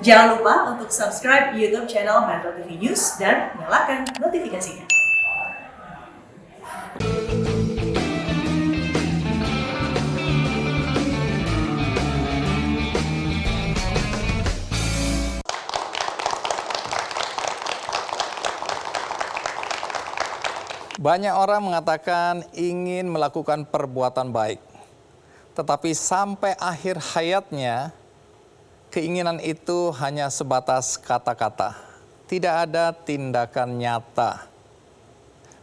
Jangan lupa untuk subscribe YouTube channel Metro TV News dan nyalakan notifikasinya. Banyak orang mengatakan ingin melakukan perbuatan baik, tetapi sampai akhir hayatnya, keinginan itu hanya sebatas kata-kata, tidak ada tindakan nyata.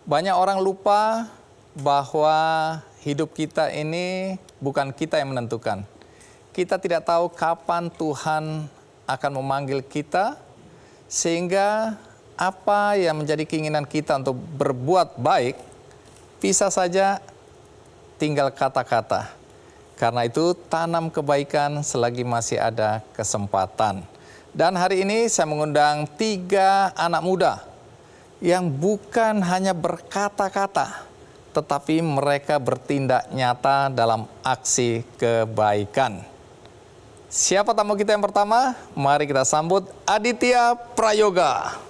Banyak orang lupa bahwa hidup kita ini bukan kita yang menentukan. Kita tidak tahu kapan Tuhan akan memanggil kita, sehingga apa yang menjadi keinginan kita untuk berbuat baik, bisa saja tinggal kata-kata. Karena itu tanam kebaikan selagi masih ada kesempatan. Dan hari ini saya mengundang 3 anak muda yang bukan hanya berkata-kata, tetapi mereka bertindak nyata dalam aksi kebaikan. Siapa tamu kita yang pertama? Mari kita sambut Aditya Prayoga.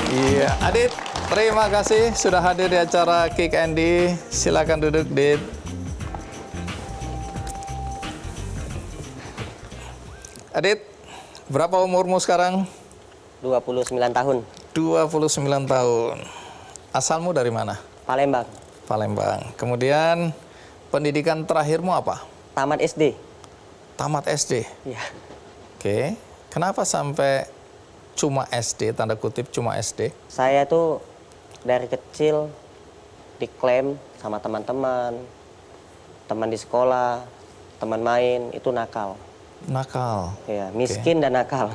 Iya, Adit, terima kasih sudah hadir di acara Kick Andy. Silakan duduk, Dit. Adit, berapa umurmu sekarang? 29 tahun. 29 tahun. Asalmu dari mana? Palembang. Palembang. Kemudian pendidikan terakhirmu apa? Tamat SD. Tamat SD? Iya. Oke. Kenapa sampai cuma SD, tanda kutip cuma SD? Saya tuh dari kecil diklaim sama teman-teman, teman di sekolah, teman main, itu nakal. Nakal? Ya, miskin dan nakal.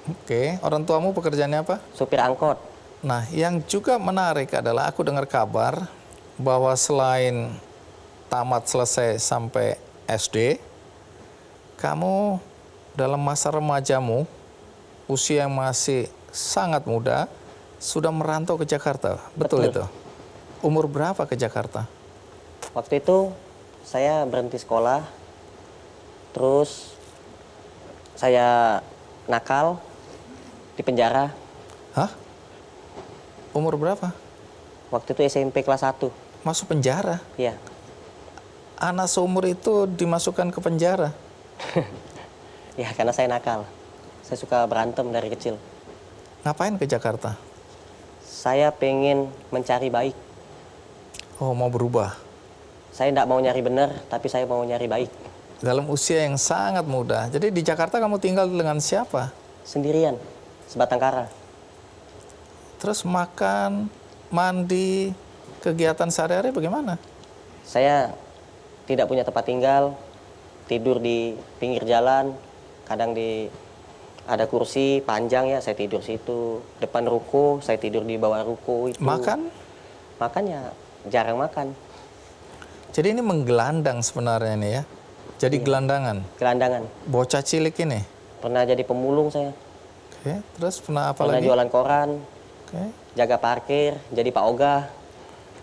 Oke. Orang tuamu pekerjaannya apa? Supir angkot. Nah, yang juga menarik adalah aku dengar kabar bahwa selain tamat selesai sampai SD, kamu dalam masa remajamu, usia yang masih sangat muda, sudah merantau ke Jakarta. Betul itu? Umur berapa ke Jakarta? Waktu itu saya berhenti sekolah, terus saya nakal di penjara. Hah? Umur berapa? Waktu itu SMP kelas 1. Masuk penjara? Iya. Anak seumur itu dimasukkan ke penjara? Ya, karena saya nakal. Saya suka berantem dari kecil. Ngapain ke Jakarta? Saya pengen mencari baik. Oh, mau berubah? Saya tidak mau nyari benar, tapi saya mau nyari baik. Dalam usia yang sangat muda. Jadi di Jakarta kamu tinggal dengan siapa? Sendirian, sebatang kara. Terus makan, mandi, kegiatan sehari-hari bagaimana? Saya tidak punya tempat tinggal, tidur di pinggir jalan, kadang ada kursi panjang ya, saya tidur situ. Depan ruko, saya tidur di bawah ruko itu. Makan? Makan ya jarang makan. Jadi ini menggelandang sebenarnya ini ya? Jadi gelandangan? Gelandangan. Bocah cilik ini? Pernah jadi pemulung saya. Oke, terus pernah apa Pernah lagi? jualan koran, Oke. jaga parkir, jadi Pak Oga.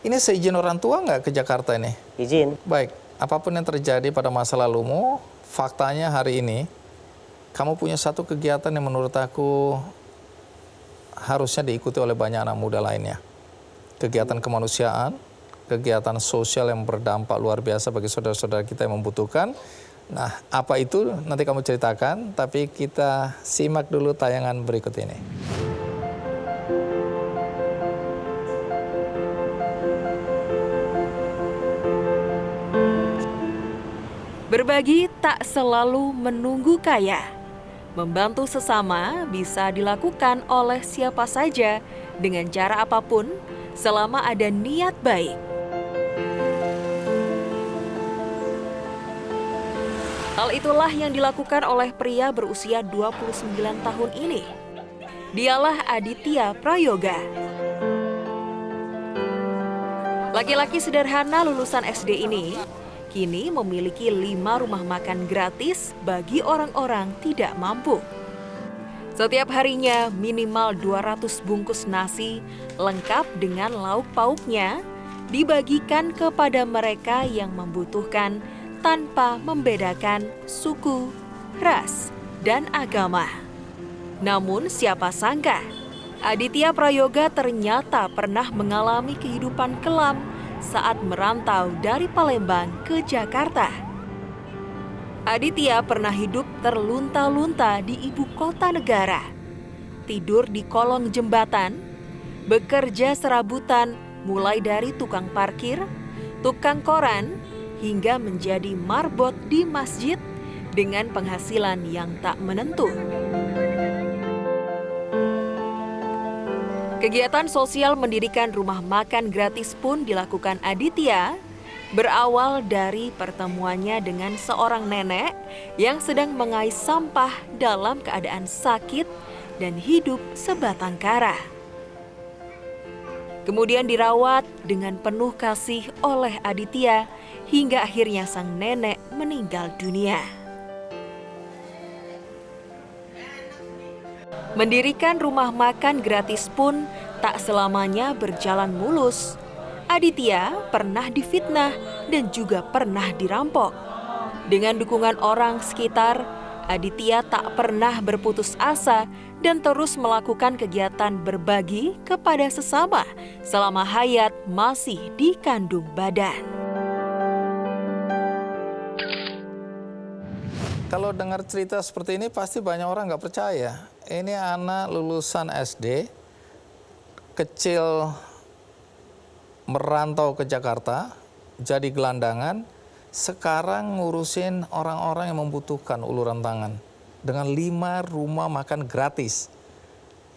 Ini seizin orang tua nggak ke Jakarta ini? Izin. Baik, apapun yang terjadi pada masa lalumu, faktanya hari ini, kamu punya satu kegiatan yang menurut aku harusnya diikuti oleh banyak anak muda lainnya. Kegiatan kemanusiaan, kegiatan sosial yang berdampak luar biasa bagi saudara-saudara kita yang membutuhkan. Nah, apa itu nanti kamu ceritakan, tapi kita simak dulu tayangan berikut ini. Berbagi tak selalu menunggu kaya. Membantu sesama bisa dilakukan oleh siapa saja dengan cara apapun selama ada niat baik. Hal itulah yang dilakukan oleh pria berusia 29 tahun ini. Dialah Aditya Prayoga. Laki-laki sederhana lulusan SD ini kini memiliki 5 rumah makan gratis bagi orang-orang tidak mampu. Setiap harinya minimal 200 bungkus nasi lengkap dengan lauk pauknya dibagikan kepada mereka yang membutuhkan tanpa membedakan suku, ras, dan agama. Namun siapa sangka, Aditya Prayoga ternyata pernah mengalami kehidupan kelam saat merantau dari Palembang ke Jakarta. Aditya pernah hidup terlunta-lunta di ibu kota negara, tidur di kolong jembatan, bekerja serabutan mulai dari tukang parkir, tukang koran, hingga menjadi marbot di masjid dengan penghasilan yang tak menentu. Kegiatan sosial mendirikan rumah makan gratis pun dilakukan Aditya, berawal dari pertemuannya dengan seorang nenek yang sedang mengais sampah dalam keadaan sakit dan hidup sebatang kara. Kemudian dirawat dengan penuh kasih oleh Aditya hingga akhirnya sang nenek meninggal dunia. Mendirikan rumah makan gratis pun tak selamanya berjalan mulus. Aditya pernah difitnah dan juga pernah dirampok. Dengan dukungan orang sekitar, Aditya tak pernah berputus asa dan terus melakukan kegiatan berbagi kepada sesama selama hayat masih dikandung badan. Kalau dengar cerita seperti ini pasti banyak orang nggak percaya. Ini anak lulusan SD, kecil merantau ke Jakarta, jadi gelandangan, sekarang ngurusin orang-orang yang membutuhkan uluran tangan. Dengan 5 rumah makan gratis.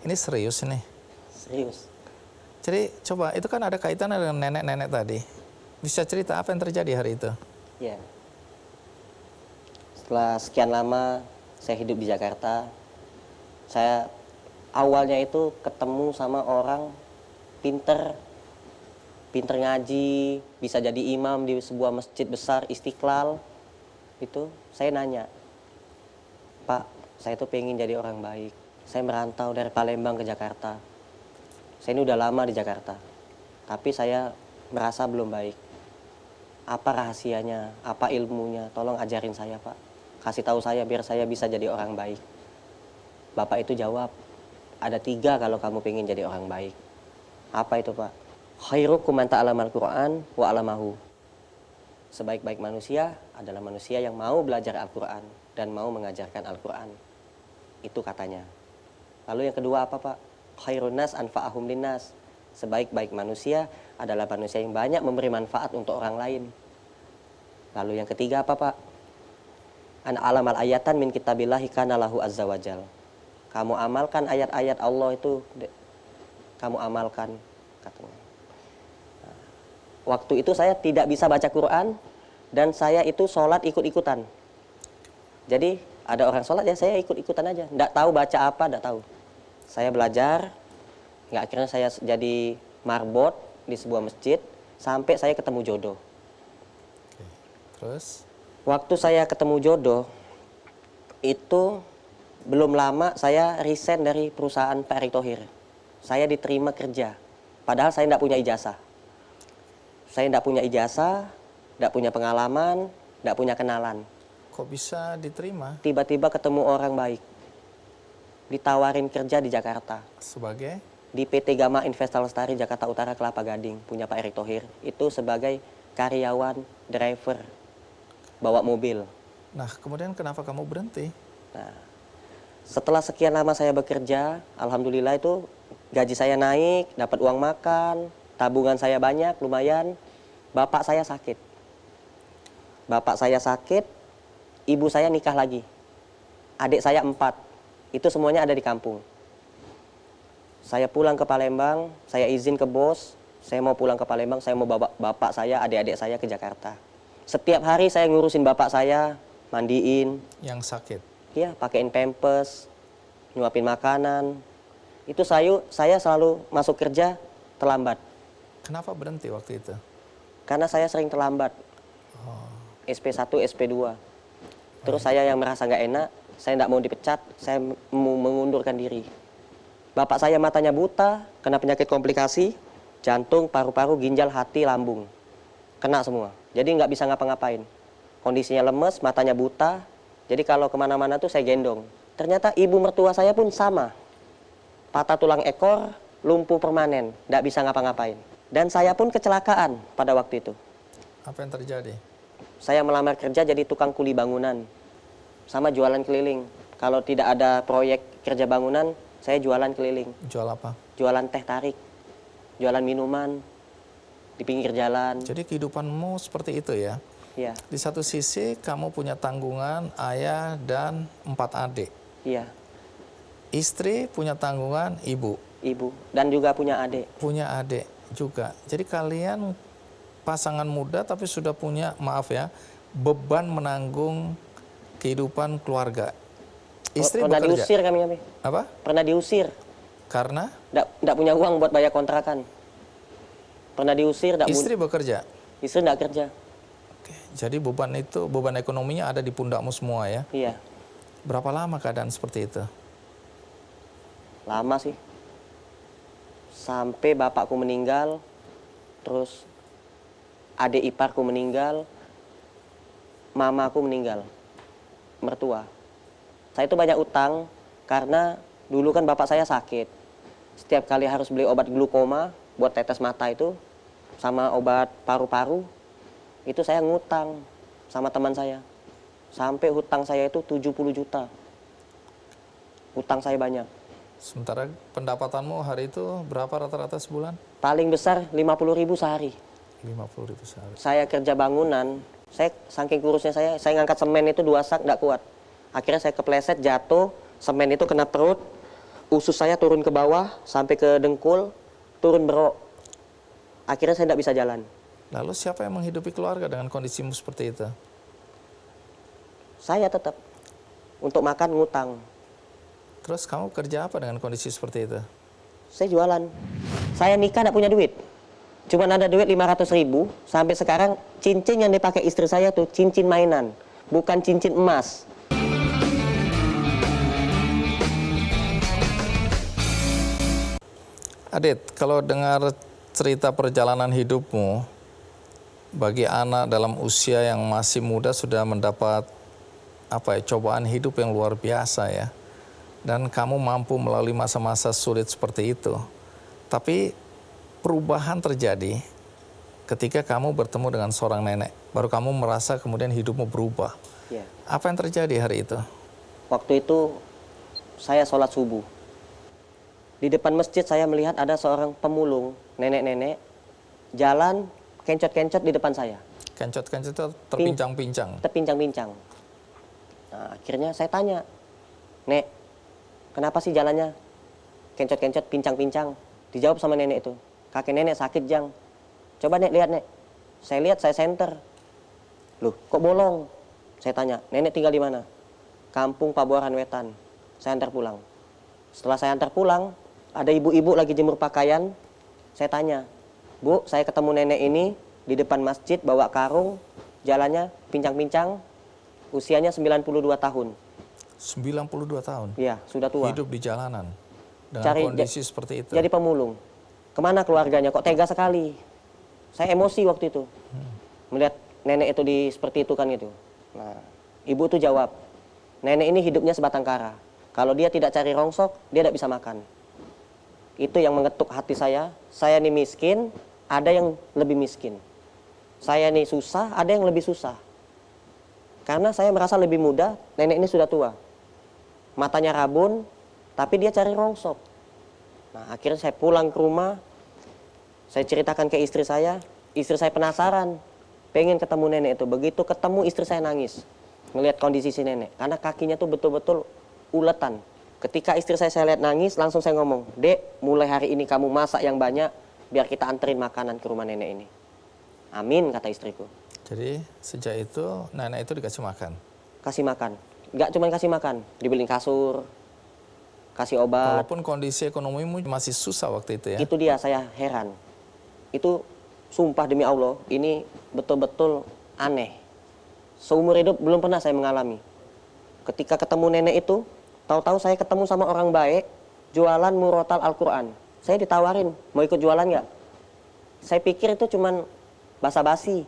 Ini serius nih. Serius. Jadi coba, itu kan ada kaitannya dengan nenek-nenek tadi. Bisa cerita apa yang terjadi hari itu? Ya. Setelah sekian lama saya hidup di Jakarta, saya awalnya itu ketemu sama orang pinter ngaji, bisa jadi imam di sebuah masjid besar Istiqlal. Itu saya nanya, Pak, saya tuh pengen jadi orang baik. Saya merantau dari Palembang ke Jakarta. Saya ini udah lama di Jakarta, tapi saya merasa belum baik. Apa rahasianya, apa ilmunya, tolong ajarin saya, Pak. Kasih tahu saya biar saya bisa jadi orang baik. Bapak itu jawab, ada 3 kalau kamu pengen jadi orang baik. Apa itu, Pak? Khairukum man ta'allamal Qur'an wa 'allamahu. Sebaik-baik manusia adalah manusia yang mau belajar Al-Qur'an dan mau mengajarkan Al-Qur'an. Itu katanya. Lalu yang kedua apa, Pak? Khairun nas anfa'ahum linnas. Sebaik-baik manusia adalah manusia yang banyak memberi manfaat untuk orang lain. Lalu yang ketiga apa, Pak? An alamal ayatan min kitabillahi kana lahu azza wajal. Kamu amalkan ayat-ayat Allah itu, kamu amalkan, katanya. Waktu itu saya tidak bisa baca Quran dan saya itu sholat ikut-ikutan. Jadi ada orang sholat ya saya ikut-ikutan aja. Nggak tahu baca apa, nggak tahu. Saya belajar, nggak akhirnya saya jadi marbot di sebuah masjid sampai saya ketemu jodoh. Oke. Terus? Waktu saya ketemu jodoh itu belum lama saya resign dari perusahaan Pak Erick Thohir. Saya diterima kerja, padahal saya nggak punya ijazah. Saya nggak punya ijazah, nggak punya pengalaman, nggak punya kenalan. Kok bisa diterima? Tiba-tiba ketemu orang baik, ditawarin kerja di Jakarta. Sebagai? Di PT Gama Investa Lestari Jakarta Utara Kelapa Gading, punya Pak Erick Thohir. Itu sebagai karyawan driver, bawa mobil. Nah, kemudian kenapa kamu berhenti? Nah, setelah sekian lama saya bekerja, alhamdulillah itu gaji saya naik, dapat uang makan, tabungan saya banyak, lumayan. Bapak saya sakit. Bapak saya sakit, ibu saya nikah lagi. Adik saya 4, itu semuanya ada di kampung. Saya pulang ke Palembang, saya izin ke bos, saya mau pulang ke Palembang, saya mau bawa bapak saya, adik-adik saya ke Jakarta. Setiap hari saya ngurusin bapak saya, mandiin. Yang sakit? Iya, pakein pampers, nyuapin makanan. Itu saya selalu masuk kerja terlambat. Kenapa berhenti waktu itu? Karena saya sering terlambat. SP1, SP2. Terus saya yang merasa nggak enak, saya nggak mau dipecat, saya mau mengundurkan diri. Bapak saya matanya buta, kena penyakit komplikasi, jantung, paru-paru, ginjal, hati, lambung. Kena semua, jadi nggak bisa ngapa-ngapain. Kondisinya lemes, matanya buta, jadi kalau kemana-mana tuh saya gendong. Ternyata ibu mertua saya pun sama. Patah tulang ekor, lumpuh permanen, tidak bisa ngapa-ngapain. Dan saya pun kecelakaan pada waktu itu. Apa yang terjadi? Saya melamar kerja jadi tukang kuli bangunan, sama jualan keliling. Kalau tidak ada proyek kerja bangunan, saya jualan keliling. Jual apa? Jualan teh tarik, jualan minuman di pinggir jalan. Jadi kehidupanmu seperti itu ya? Iya, Di satu sisi kamu punya tanggungan ayah dan 4 adik. iya, Istri punya tanggungan ibu, ibu. Dan juga punya adik. punya adik juga. Jadi kalian pasangan muda tapi sudah punya, maaf ya, beban menanggung kehidupan keluarga. Istri Pernah bekerja. diusir kami. Apa? Pernah diusir. Karena Nggak punya uang buat bayar kontrakan. Pernah diusir. istri bekerja. Istri nggak kerja. Oke, jadi beban ekonominya ada di pundakmu semua ya. Iya, Berapa lama keadaan seperti itu? lama sih. Sampai bapakku meninggal, terus adik iparku meninggal, mamaku meninggal, mertua. Saya itu banyak utang karena dulu kan bapak saya sakit. Setiap kali harus beli obat glukoma buat tetes mata itu, sama obat paru-paru, itu saya ngutang sama teman saya. Sampai hutang saya itu 70 juta. Hutang saya banyak. Sementara pendapatanmu hari itu berapa rata-rata sebulan? Paling besar 50.000 sehari. 50.000 sehari. Saya kerja bangunan, saya saking kurusnya saya ngangkat semen itu 2 sak nggak kuat. Akhirnya saya kepleset, jatuh, semen itu kena perut, usus saya turun ke bawah sampai ke dengkul, turun berok. Akhirnya saya nggak bisa jalan. Lalu siapa yang menghidupi keluarga dengan kondisimu seperti itu? Saya tetap untuk makan ngutang. Terus kamu kerja apa dengan kondisi seperti itu? Saya jualan. Saya nikah nggak punya duit. Cuman ada duit 500.000. Sampai sekarang cincin yang dipakai istri saya tuh cincin mainan, bukan cincin emas. Adit, kalau dengar cerita perjalanan hidupmu, bagi anak dalam usia yang masih muda sudah mendapat cobaan hidup yang luar biasa ya. Dan kamu mampu melalui masa-masa sulit seperti itu. Tapi perubahan terjadi ketika kamu bertemu dengan seorang nenek. Baru kamu merasa kemudian hidupmu berubah. Ya. Apa yang terjadi hari itu? Waktu itu saya sholat subuh. Di depan masjid saya melihat ada seorang pemulung, nenek-nenek, jalan kencot-kencot di depan saya. Kencot-kencot itu terpincang-pincang. Terpincang-pincang. Nah, akhirnya saya tanya, Nek, kenapa sih jalannya kencot-kencot, pincang-pincang? Dijawab sama nenek itu, kakek nenek sakit, Jang. Coba Nek, lihat Nek. Saya lihat, saya senter. Loh, kok bolong? Saya tanya, nenek tinggal di mana? Kampung Pabuaran Wetan. Saya antar pulang. Setelah saya antar pulang, ada ibu-ibu lagi jemur pakaian. Saya tanya, Bu, saya ketemu nenek ini di depan masjid bawa karung, jalannya pincang-pincang, usianya 92 tahun. 92 tahun? Iya, sudah tua. Hidup di jalanan dengan Cari kondisi seperti itu. Jadi pemulung. Kemana keluarganya? Kok tega sekali? Saya emosi waktu itu. Melihat nenek itu seperti itu kan gitu. Nah, ibu tuh jawab, nenek ini hidupnya sebatang kara. Kalau dia tidak cari rongsok, dia tidak bisa makan. Itu yang mengetuk hati saya. Saya ini miskin, ada yang lebih miskin. Saya ini susah, ada yang lebih susah. Karena saya merasa lebih muda, nenek ini sudah tua. Matanya rabun, tapi dia cari rongsok. Nah, akhirnya saya pulang ke rumah, saya ceritakan ke istri saya penasaran, pengen ketemu nenek itu. Begitu ketemu istri saya nangis, ngelihat kondisi si nenek. Karena kakinya tuh betul-betul uletan. Ketika istri saya lihat nangis, langsung saya ngomong, Dek, mulai hari ini kamu masak yang banyak, biar kita anterin makanan ke rumah nenek ini. Amin, kata istriku. Jadi sejak itu nenek itu dikasih makan? Kasih makan. Nggak cuma kasih makan, dibeliin kasur, kasih obat. Walaupun kondisi ekonomimu masih susah waktu itu ya? Itu dia, saya heran. Itu sumpah demi Allah, ini betul-betul aneh. Seumur hidup belum pernah saya mengalami. Ketika ketemu nenek itu, tahu-tahu saya ketemu sama orang baik, jualan murotal Al-Quran. Saya ditawarin, mau ikut jualan nggak? Saya pikir itu cuman basa-basi.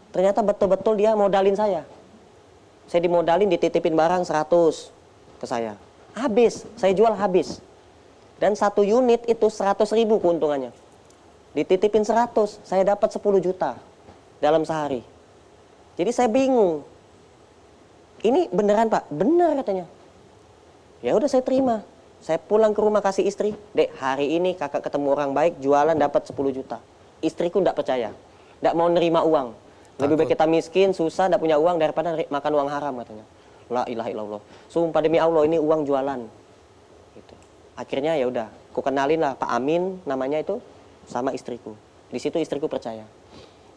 Ternyata betul-betul dia modalin saya. Saya dimodalin, dititipin barang 100. ke saya. Habis, saya jual habis. Dan 1 unit itu 100.000 keuntungannya. Dititipin 100, saya dapat 10 juta dalam sehari. Jadi saya bingung. Ini beneran Pak? Bener katanya. Ya udah saya terima. Saya pulang ke rumah kasih istri, "Dek, hari ini kakak ketemu orang baik, jualan dapat 10 juta. Istriku enggak percaya. Enggak mau nerima uang. Lebih baik kita miskin, susah, enggak punya uang daripada makan uang haram katanya. La ilaha illallah. Sumpah demi Allah ini uang jualan. Gitu. Akhirnya ya udah, aku kenalin lah Pak Amin namanya itu sama istriku. Di situ istriku percaya.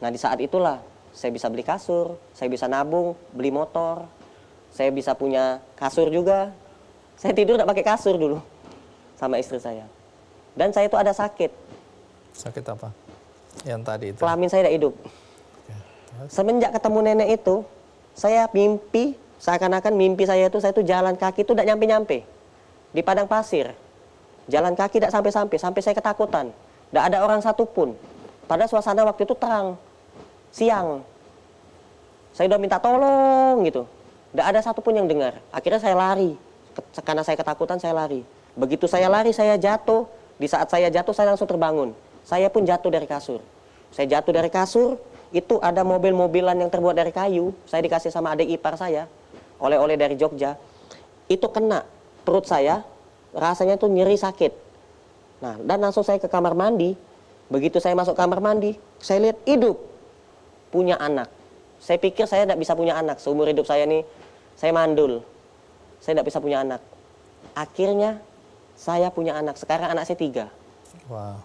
Nah, di saat itulah saya bisa beli kasur, saya bisa nabung, beli motor. Saya bisa punya kasur juga. Saya tidur enggak pakai kasur dulu sama istri saya. Dan saya itu ada sakit. Sakit apa? Yang tadi itu. Kelamin saya tidak hidup. Semenjak ketemu nenek itu, saya mimpi, seakan-akan mimpi saya itu jalan kaki itu tidak nyampe-nyampe. Di padang pasir. Jalan kaki tidak sampai-sampai, sampai saya ketakutan. Tidak ada orang satupun. Pada suasana waktu itu terang. Siang. Saya udah minta tolong gitu. Tidak ada satupun yang dengar. Akhirnya saya lari. Karena saya ketakutan, saya lari. Begitu saya lari, saya jatuh. Di saat saya jatuh, saya langsung terbangun. Saya pun jatuh dari kasur. Saya jatuh dari kasur, itu ada mobil-mobilan yang terbuat dari kayu. Saya dikasih sama adik ipar saya, oleh-oleh dari Jogja. Itu kena perut saya, rasanya tuh nyeri sakit. Nah, dan langsung saya ke kamar mandi. Begitu saya masuk kamar mandi, saya lihat hidup. Punya anak. Saya pikir saya tidak bisa punya anak. Seumur hidup saya nih, saya mandul. Saya tidak bisa punya anak. Akhirnya saya punya anak. Sekarang anak saya 3. Wow.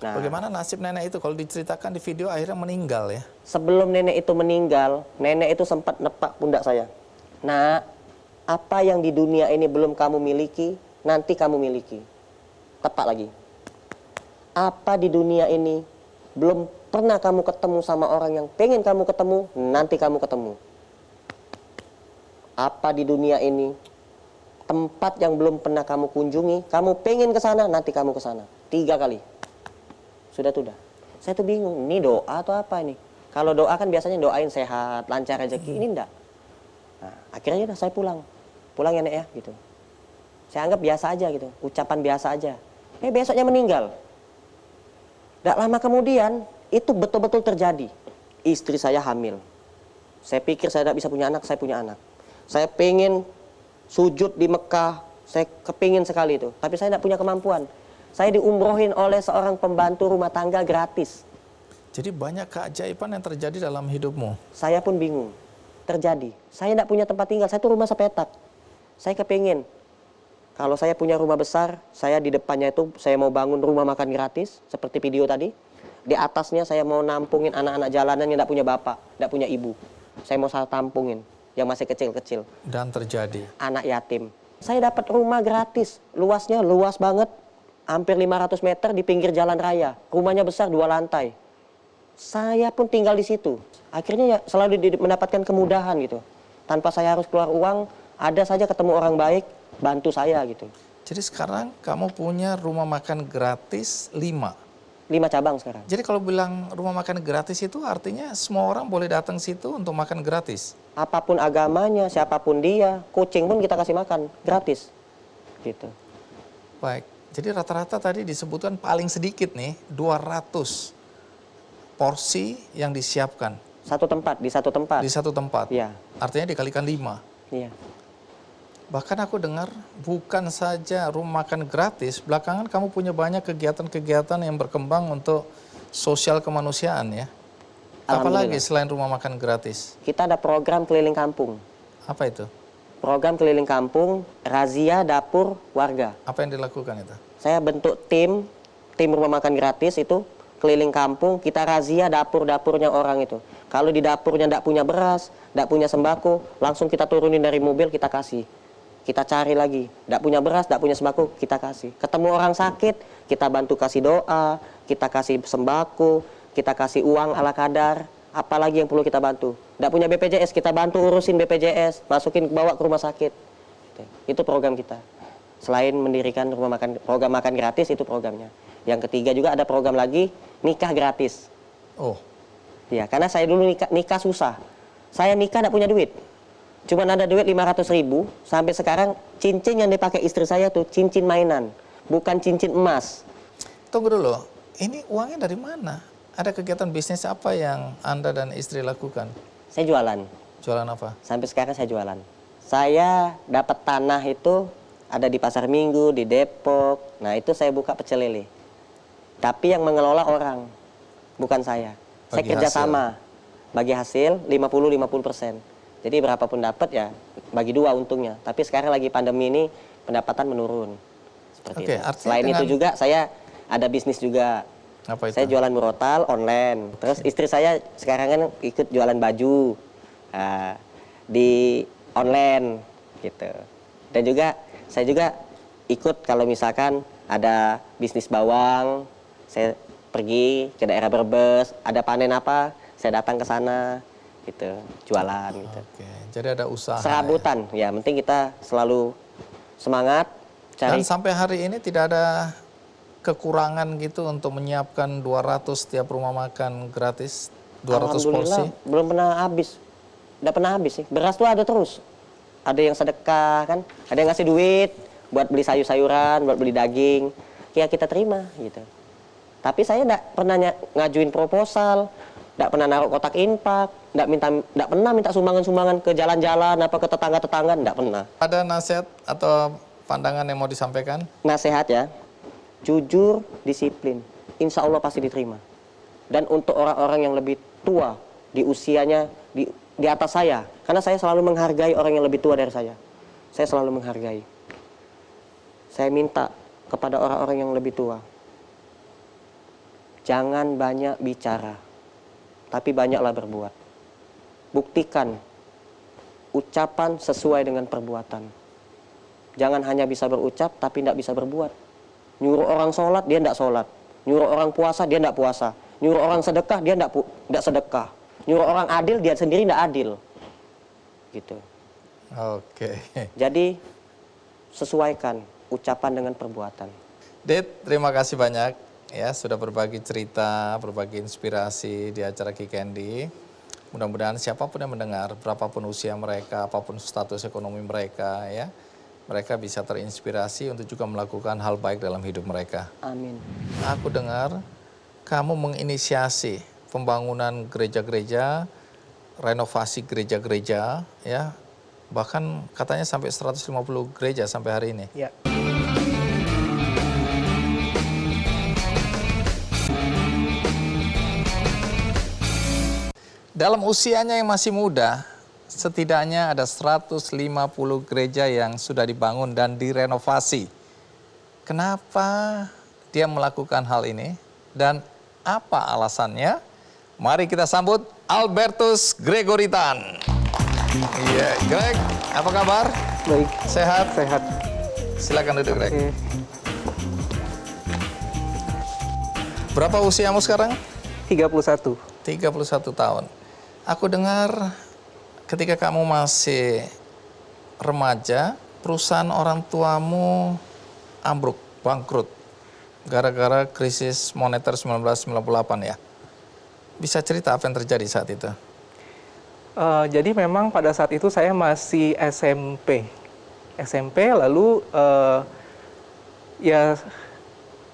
Nah, Bagaimana nasib nenek itu? Kalau diceritakan di video akhirnya meninggal ya? sebelum nenek itu meninggal, nenek itu sempat nepak pundak saya. Nah, apa yang di dunia ini belum kamu miliki, nanti kamu miliki. Tepak lagi. Apa di dunia ini belum pernah kamu ketemu sama orang yang pengen kamu ketemu, nanti kamu ketemu. Apa di dunia ini tempat yang belum pernah kamu kunjungi, kamu pengen ke sana, nanti kamu ke sana. 3 kali. Sudah. Saya tuh bingung, ini doa atau apa ini? Kalau doa kan biasanya doain sehat, lancar rezeki, ini enggak. Nah, akhirnya udah saya pulang. Pulang ya Nek ya, gitu. Saya anggap biasa aja gitu, ucapan biasa aja. Besoknya meninggal. Tidak lama kemudian, itu betul-betul terjadi. Istri saya hamil. Saya pikir saya tidak bisa punya anak, saya punya anak. Saya pengen sujud di Mekah, saya kepingin sekali itu. Tapi saya tidak punya kemampuan. Saya diumrohin oleh seorang pembantu rumah tangga gratis. Jadi banyak keajaiban yang terjadi dalam hidupmu. Saya pun bingung. Terjadi. Saya tidak punya tempat tinggal, saya itu rumah sepetak. Saya kepingin. Kalau saya punya rumah besar, saya di depannya itu saya mau bangun rumah makan gratis, seperti video tadi. Di atasnya saya mau nampungin anak-anak jalanan yang tidak punya bapak, tidak punya ibu. Saya mau tampungin, yang masih kecil-kecil. Dan terjadi. Anak yatim. Saya dapat rumah gratis, luasnya luas banget. Hampir 500 meter di pinggir jalan raya. Rumahnya besar 2 lantai. Saya pun tinggal di situ. Akhirnya ya selalu mendapatkan kemudahan gitu. Tanpa saya harus keluar uang, ada saja ketemu orang baik, bantu saya gitu. Jadi sekarang kamu punya rumah makan gratis 5. 5 cabang sekarang. Jadi kalau bilang rumah makan gratis itu artinya semua orang boleh datang situ untuk makan gratis. Apapun agamanya, siapapun dia, kucing pun kita kasih makan gratis. Gitu. Baik. Jadi rata-rata tadi disebutkan paling sedikit nih 200 porsi yang disiapkan. Di satu tempat. Di satu tempat. Iya. Artinya dikalikan 5. Iya. Bahkan aku dengar bukan saja rumah makan gratis, belakangan kamu punya banyak kegiatan-kegiatan yang berkembang untuk sosial kemanusiaan ya. Apalagi selain rumah makan gratis? Kita ada program keliling kampung. Apa itu? Program keliling kampung, razia dapur warga. Apa yang dilakukan itu? Saya bentuk tim rumah makan gratis itu, keliling kampung, kita razia dapur-dapurnya orang itu. Kalau di dapurnya tidak punya beras, tidak punya sembako, langsung kita turunin dari mobil, kita kasih. Kita cari lagi, tidak punya beras, tidak punya sembako, kita kasih. Ketemu orang sakit, kita bantu kasih doa, kita kasih sembako, kita kasih uang ala kadar, apalagi yang perlu kita bantu. Tidak punya BPJS, kita bantu urusin BPJS, masukin bawa ke rumah sakit. Itu program kita. Selain mendirikan program makan gratis, itu programnya. Yang ketiga juga ada program lagi, nikah gratis. Oh. Ya, karena saya dulu nikah susah. Saya nikah tidak punya duit. Cuman ada duit 500.000, sampai sekarang cincin yang dipakai istri saya tuh cincin mainan, bukan cincin emas. Tunggu dulu, ini uangnya dari mana? Ada kegiatan bisnis apa yang Anda dan istri lakukan? Saya jualan. Jualan apa? Sampai sekarang saya jualan. Saya dapat tanah itu ada di Pasar Minggu, di Depok. Nah, itu saya buka pecel lele. Tapi yang mengelola orang, bukan saya. Saya Bagi kerjasama. Bagi hasil 50-50%. Jadi berapapun dapat ya bagi 2 untungnya. Tapi sekarang lagi pandemi ini pendapatan menurun. Seperti Oke, itu. artinya Selain itu dengan- juga saya ada bisnis juga. Apa itu? Saya jualan murotal online. Terus istri saya sekarang kan ikut jualan baju di online gitu. Dan juga saya juga ikut kalau misalkan ada bisnis bawang, saya pergi ke daerah Brebes, ada panen apa, saya datang ke sana gitu, jualan gitu. Oke, jadi ada usaha. Serabutan, ya penting kita selalu semangat Dan cari. sampai hari ini tidak ada kekurangan gitu untuk menyiapkan 200 setiap rumah makan gratis, 200 porsi. Alhamdulillah, belum pernah habis. Udah pernah habis sih. Beras tuh ada terus. Ada yang sedekah kan, ada yang ngasih duit buat beli sayur-sayuran, buat beli daging. Ya kita terima gitu. Tapi saya enggak pernah ngajuin proposal, enggak pernah naruh kotak infak, enggak pernah minta sumbangan-sumbangan ke jalan-jalan apa ke tetangga-tetangga, enggak pernah. Ada nasihat atau pandangan yang mau disampaikan? Nasihat ya, jujur, disiplin. Insya Allah pasti diterima. Dan untuk orang-orang yang lebih tua di usianya di atas saya, karena saya selalu menghargai orang yang lebih tua dari saya. Saya selalu menghargai. Saya minta kepada orang-orang yang lebih tua, jangan banyak bicara, tapi banyaklah berbuat. Buktikan ucapan sesuai dengan perbuatan. Jangan hanya bisa berucap tapi tidak bisa berbuat. Nyuruh orang sholat, dia tidak sholat. Nyuruh orang puasa, dia tidak puasa. Nyuruh orang sedekah, dia tidak sedekah. Nyuruh orang adil, dia sendiri tidak adil. Gitu. Oke. Jadi, sesuaikan ucapan dengan perbuatan. Dit, terima kasih banyak ya sudah berbagi cerita, berbagi inspirasi di acara Ki Candy. Mudah-mudahan siapapun yang mendengar, berapapun usia mereka, apapun status ekonomi mereka ya, mereka bisa terinspirasi untuk juga melakukan hal baik dalam hidup mereka. Amin. Aku dengar kamu menginisiasi pembangunan gereja-gereja, renovasi gereja-gereja ya. Bahkan katanya sampai 150 gereja sampai hari ini. Ya. Dalam usianya yang masih muda, setidaknya ada 150 gereja yang sudah dibangun dan direnovasi. Kenapa dia melakukan hal ini dan apa alasannya? Mari kita sambut Albertus Gregoritan. Iya, Greg, apa kabar? Baik, Sehat? sehat. Silakan duduk, Greg. Oke. Berapa usiamu sekarang? 31. 31 tahun. Aku dengar ketika kamu masih remaja, perusahaan orang tuamu ambruk, bangkrut, gara-gara krisis moneter 1998 ya. Bisa cerita apa yang terjadi saat itu? Jadi memang pada saat itu saya masih SMP. Lalu ya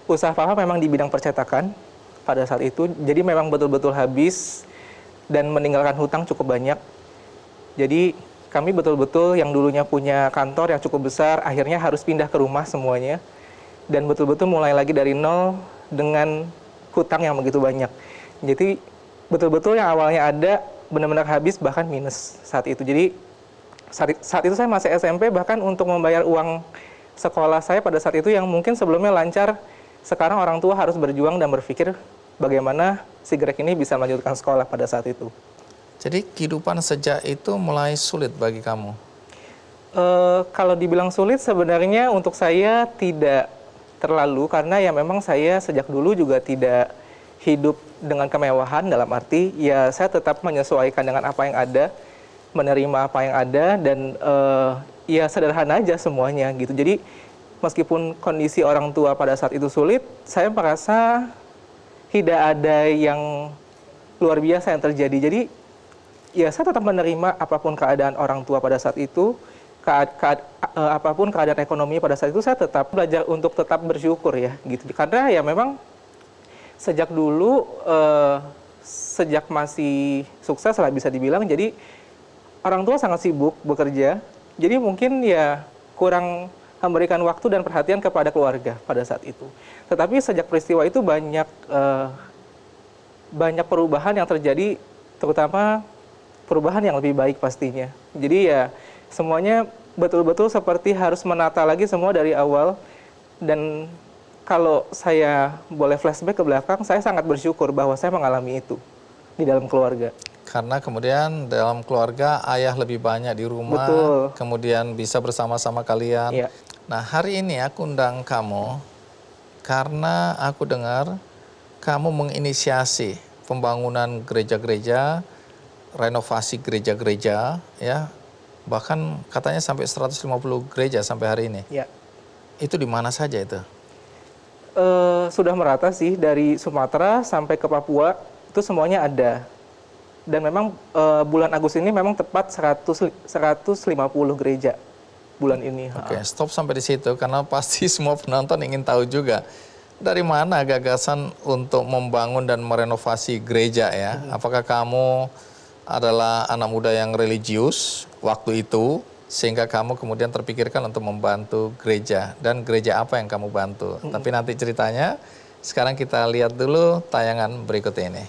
usaha papa memang di bidang percetakan pada saat itu. Jadi memang betul-betul habis dan meninggalkan hutang cukup banyak. Jadi kami betul-betul yang dulunya punya kantor yang cukup besar, akhirnya harus pindah ke rumah semuanya. Dan betul-betul mulai lagi dari nol dengan hutang yang begitu banyak. Jadi betul-betul yang awalnya ada benar-benar habis bahkan minus saat itu. Jadi saat itu saya masih SMP, bahkan untuk membayar uang sekolah saya pada saat itu yang mungkin sebelumnya lancar, sekarang orang tua harus berjuang dan berpikir bagaimana si Greg ini bisa melanjutkan sekolah pada saat itu. Jadi kehidupan sejak itu mulai sulit bagi kamu? Kalau dibilang sulit sebenarnya untuk saya tidak terlalu, karena ya memang saya sejak dulu juga tidak hidup dengan kemewahan, dalam arti ya saya tetap menyesuaikan dengan apa yang ada, menerima apa yang ada, dan ya sederhana aja semuanya gitu. Jadi meskipun kondisi orang tua pada saat itu sulit, saya merasa tidak ada yang luar biasa yang terjadi. Jadi ya saya tetap menerima apapun keadaan orang tua pada saat itu, apapun keadaan ekonomi pada saat itu, saya tetap belajar untuk tetap bersyukur ya gitu. Karena ya memang sejak dulu, sejak masih sukses lah bisa dibilang, jadi orang tua sangat sibuk bekerja, jadi mungkin ya kurang memberikan waktu dan perhatian kepada keluarga pada saat itu. Tetapi sejak peristiwa itu banyak perubahan yang terjadi, terutama perubahan yang lebih baik pastinya. Jadi ya semuanya betul-betul seperti harus menata lagi semua dari awal. Dan kalau saya boleh flashback ke belakang, saya sangat bersyukur bahwa saya mengalami itu di dalam keluarga. Karena kemudian dalam keluarga ayah lebih banyak di rumah, Betul. kemudian bisa bersama-sama kalian. Iya. Nah, hari ini aku undang kamu karena aku dengar kamu menginisiasi pembangunan gereja-gereja, renovasi gereja-gereja, ya. Bahkan katanya sampai 150 gereja sampai hari ini. Ya. Itu di mana saja itu? Sudah merata sih, dari Sumatera sampai ke Papua, itu semuanya ada. Dan memang bulan Agustus ini memang tepat 150 gereja bulan ini. Oke, stop sampai di situ karena pasti semua penonton ingin tahu juga dari mana gagasan untuk membangun dan merenovasi gereja ya. Apakah kamu adalah anak muda yang religius waktu itu sehingga kamu kemudian terpikirkan untuk membantu gereja, dan gereja apa yang kamu bantu? Tapi nanti ceritanya, sekarang kita lihat dulu tayangan berikut ini.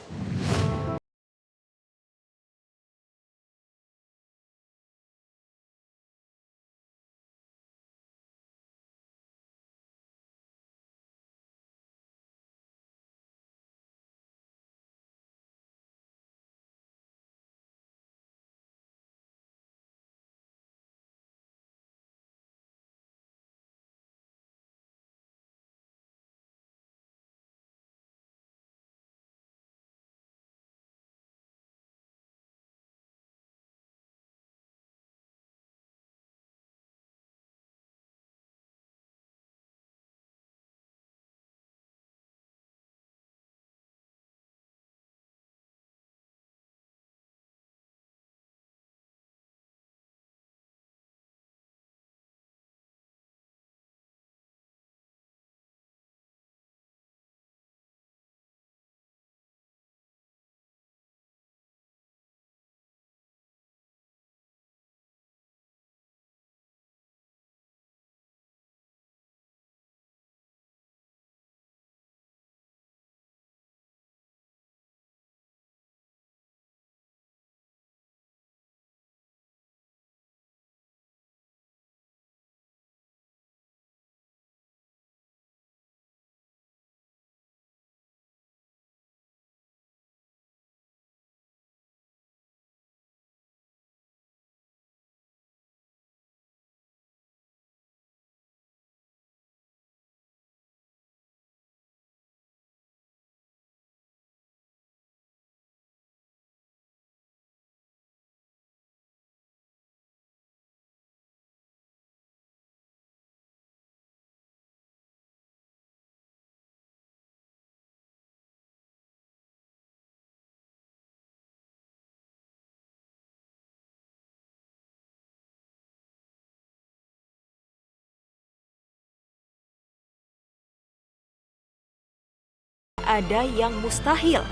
Ada yang mustahil.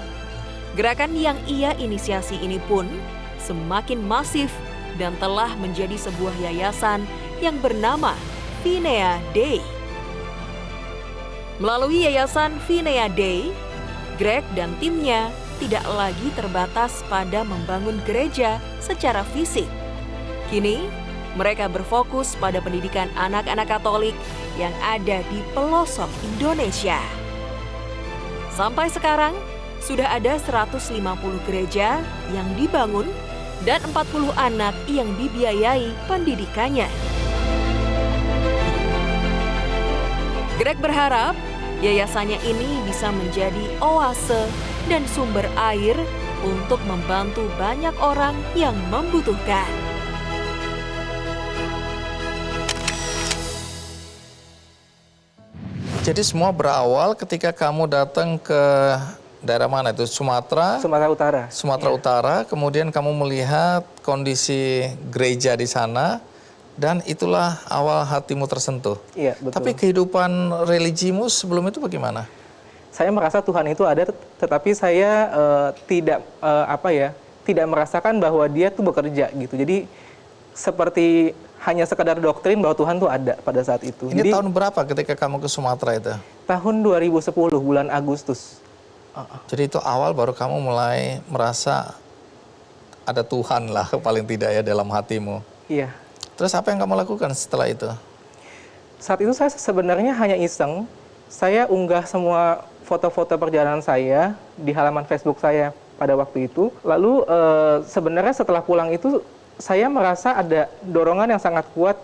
Gerakan yang ia inisiasi ini pun semakin masif dan telah menjadi sebuah yayasan yang bernama Vinea Dei. Melalui yayasan Vinea Dei, Greg dan timnya tidak lagi terbatas pada membangun gereja secara fisik. Kini, mereka berfokus pada pendidikan anak-anak Katolik yang ada di pelosok Indonesia. Sampai sekarang, sudah ada 150 gereja yang dibangun dan 40 anak yang dibiayai pendidikannya. Greg berharap yayasannya ini bisa menjadi oase dan sumber air untuk membantu banyak orang yang membutuhkan. Jadi semua berawal ketika kamu datang ke daerah mana itu? Sumatera? Sumatera Utara. Sumatera Utara, kemudian kamu melihat kondisi gereja di sana, dan itulah awal hatimu tersentuh. Iya, betul. Tapi kehidupan religimu sebelum itu bagaimana? Saya merasa Tuhan itu ada, tetapi saya tidak merasakan bahwa Dia tuh bekerja gitu. Jadi seperti hanya sekadar doktrin bahwa Tuhan tuh ada pada saat itu. Ini Jadi, tahun berapa ketika kamu ke Sumatera itu? tahun 2010 bulan Agustus. Jadi itu awal baru kamu mulai merasa ada Tuhan lah paling tidak ya dalam hatimu. Iya. Terus apa yang kamu lakukan setelah itu? Saat itu saya sebenarnya hanya iseng. Saya unggah semua foto-foto perjalanan saya di halaman Facebook saya pada waktu itu. Lalu sebenarnya setelah pulang itu saya merasa ada dorongan yang sangat kuat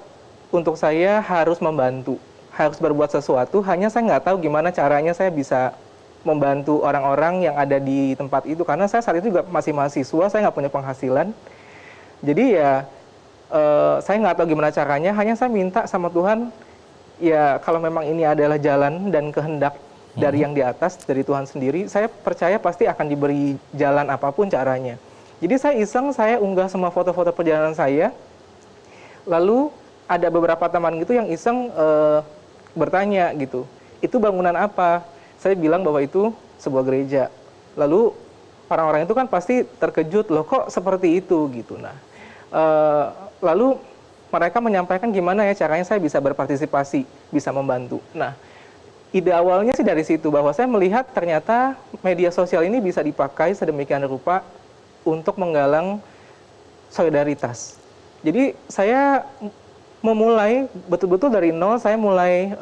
untuk saya harus membantu, harus berbuat sesuatu. Hanya saya nggak tahu gimana caranya saya bisa membantu orang-orang yang ada di tempat itu. Karena saya saat itu juga masih mahasiswa, saya nggak punya penghasilan. Jadi ya saya nggak tahu gimana caranya, hanya saya minta sama Tuhan, ya kalau memang ini adalah jalan dan kehendak dari yang di atas, dari Tuhan sendiri, saya percaya pasti akan diberi jalan apapun caranya. Jadi saya iseng, saya unggah semua foto-foto perjalanan saya, lalu ada beberapa teman gitu yang iseng bertanya gitu, itu bangunan apa? Saya bilang bahwa itu sebuah gereja. Lalu orang-orang itu kan pasti terkejut, loh kok seperti itu gitu. Nah, lalu mereka menyampaikan gimana ya caranya saya bisa berpartisipasi, bisa membantu. Nah, ide awalnya sih dari situ, bahwa saya melihat ternyata media sosial ini bisa dipakai sedemikian rupa untuk menggalang solidaritas. Jadi saya memulai betul-betul dari nol, saya mulai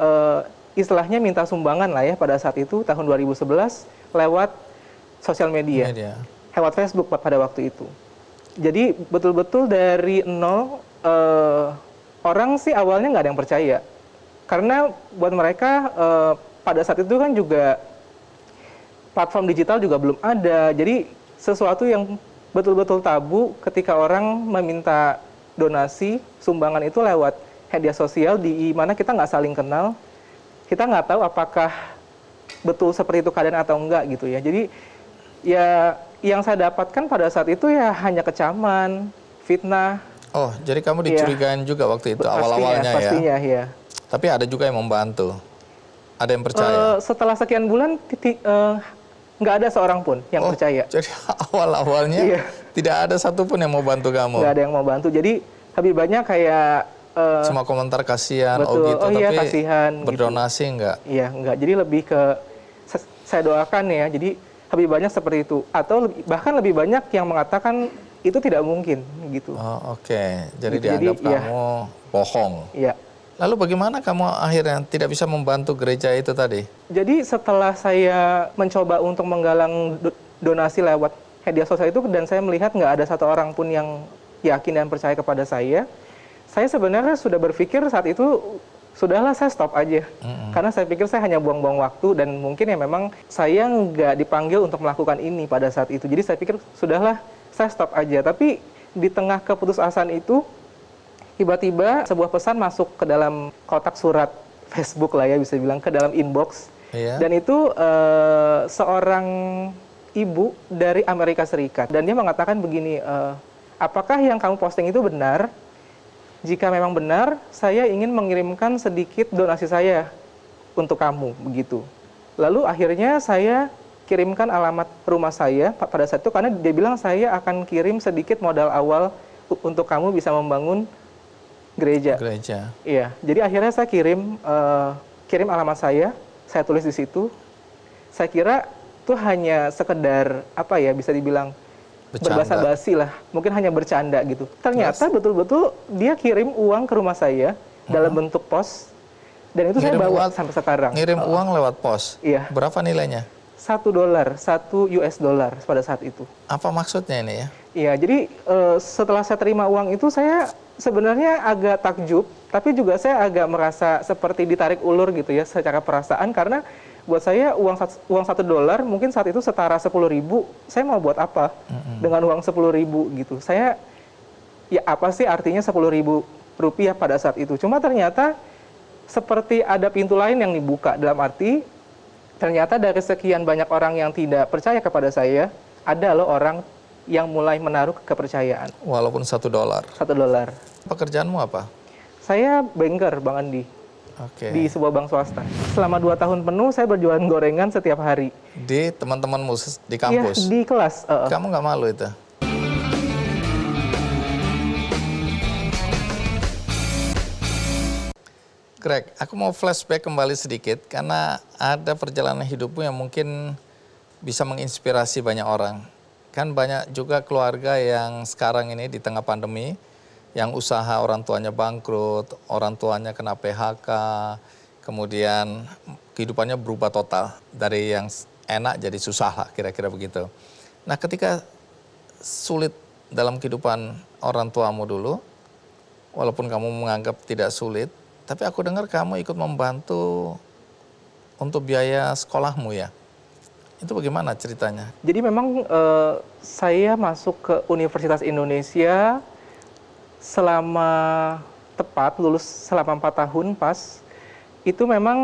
istilahnya minta sumbangan lah ya pada saat itu, tahun 2011, lewat sosial media. Lewat Facebook pada waktu itu. Jadi betul-betul dari nol, orang sih awalnya nggak ada yang percaya. Karena buat mereka pada saat itu kan juga platform digital juga belum ada. Jadi sesuatu yang betul-betul tabu ketika orang meminta donasi, sumbangan itu lewat media sosial di mana kita nggak saling kenal. Kita nggak tahu apakah betul seperti itu keadaan atau enggak gitu ya. Jadi ya yang saya dapatkan pada saat itu ya hanya kecaman, fitnah. Oh, jadi kamu dicurigain juga waktu itu awal-awalnya ya? Pastinya, ya. Tapi ada juga yang membantu? Ada yang percaya? Setelah sekian bulan, nggak ada seorang pun yang percaya. Jadi awal-awalnya tidak ada satupun yang mau bantu kamu? Nggak ada yang mau bantu. Jadi lebih banyak kayak... cuma komentar kasihan, betul, gitu, tapi kasihan, berdonasi gitu. enggak? Iya, enggak. Jadi lebih ke, saya doakan ya, jadi lebih banyak seperti itu. Atau bahkan lebih banyak yang mengatakan itu tidak mungkin, gitu. Oh, oke. Jadi gitu, dianggap kamu bohong. Iya. Lalu bagaimana kamu akhirnya tidak bisa membantu gereja itu tadi? Jadi setelah saya mencoba untuk menggalang donasi lewat media sosial itu, dan saya melihat nggak ada satu orang pun yang yakin dan percaya kepada saya sebenarnya sudah berpikir saat itu, sudahlah saya stop aja. Karena saya pikir saya hanya buang-buang waktu, dan mungkin ya memang saya nggak dipanggil untuk melakukan ini pada saat itu. Jadi saya pikir, sudahlah saya stop aja. Tapi di tengah keputusasaan itu, tiba-tiba sebuah pesan masuk ke dalam kotak surat Facebook lah ya, bisa bilang, ke dalam inbox. Dan itu seorang ibu dari Amerika Serikat. Dan dia mengatakan begini, apakah yang kamu posting itu benar? Jika memang benar, saya ingin mengirimkan sedikit donasi saya untuk kamu, begitu. Lalu akhirnya saya kirimkan alamat rumah saya pada saat itu, karena dia bilang saya akan kirim sedikit modal awal untuk kamu bisa membangun gereja. Iya, jadi akhirnya saya kirim alamat saya tulis di situ. Saya kira itu hanya sekedar apa ya, bisa dibilang berbasa-basi lah, mungkin hanya bercanda gitu. Ternyata betul-betul dia kirim uang ke rumah saya dalam bentuk pos, dan itu saya bawa sampai sekarang. Ngirim uang lewat pos? Iya. Berapa nilainya? $1, $1 pada saat itu. Apa maksudnya ini ya? Iya, jadi setelah saya terima uang itu, saya sebenarnya agak takjub, tapi juga saya agak merasa seperti ditarik ulur gitu ya, secara perasaan, karena buat saya uang $1 mungkin saat itu setara 10.000, saya mau buat apa dengan uang 10.000 gitu. Saya, ya apa sih artinya 10.000 rupiah pada saat itu. Cuma ternyata seperti ada pintu lain yang dibuka, dalam arti Ternyata dari sekian banyak orang yang tidak percaya kepada saya, ada loh orang yang mulai menaruh kepercayaan. Walaupun $1. $1. Pekerjaanmu apa? Saya banker, Bang Andi, Oke. di sebuah bank swasta. Selama 2 tahun penuh saya berjualan gorengan setiap hari. Di teman-temanmu di Iya, kampus? di kelas. Kamu nggak malu itu? Greg, aku mau flashback kembali sedikit karena ada perjalanan hidupmu yang mungkin bisa menginspirasi banyak orang. Kan banyak juga keluarga yang sekarang ini di tengah pandemi, yang usaha orang tuanya bangkrut, orang tuanya kena PHK, kemudian kehidupannya berubah total. Dari yang enak jadi susah lah, kira-kira begitu. Nah, ketika sulit dalam kehidupan orang tuamu dulu, walaupun kamu menganggap tidak sulit, tapi aku dengar kamu ikut membantu untuk biaya sekolahmu ya. Itu bagaimana ceritanya? Jadi memang saya masuk ke Universitas Indonesia selama tepat lulus selama 4 tahun pas. Itu memang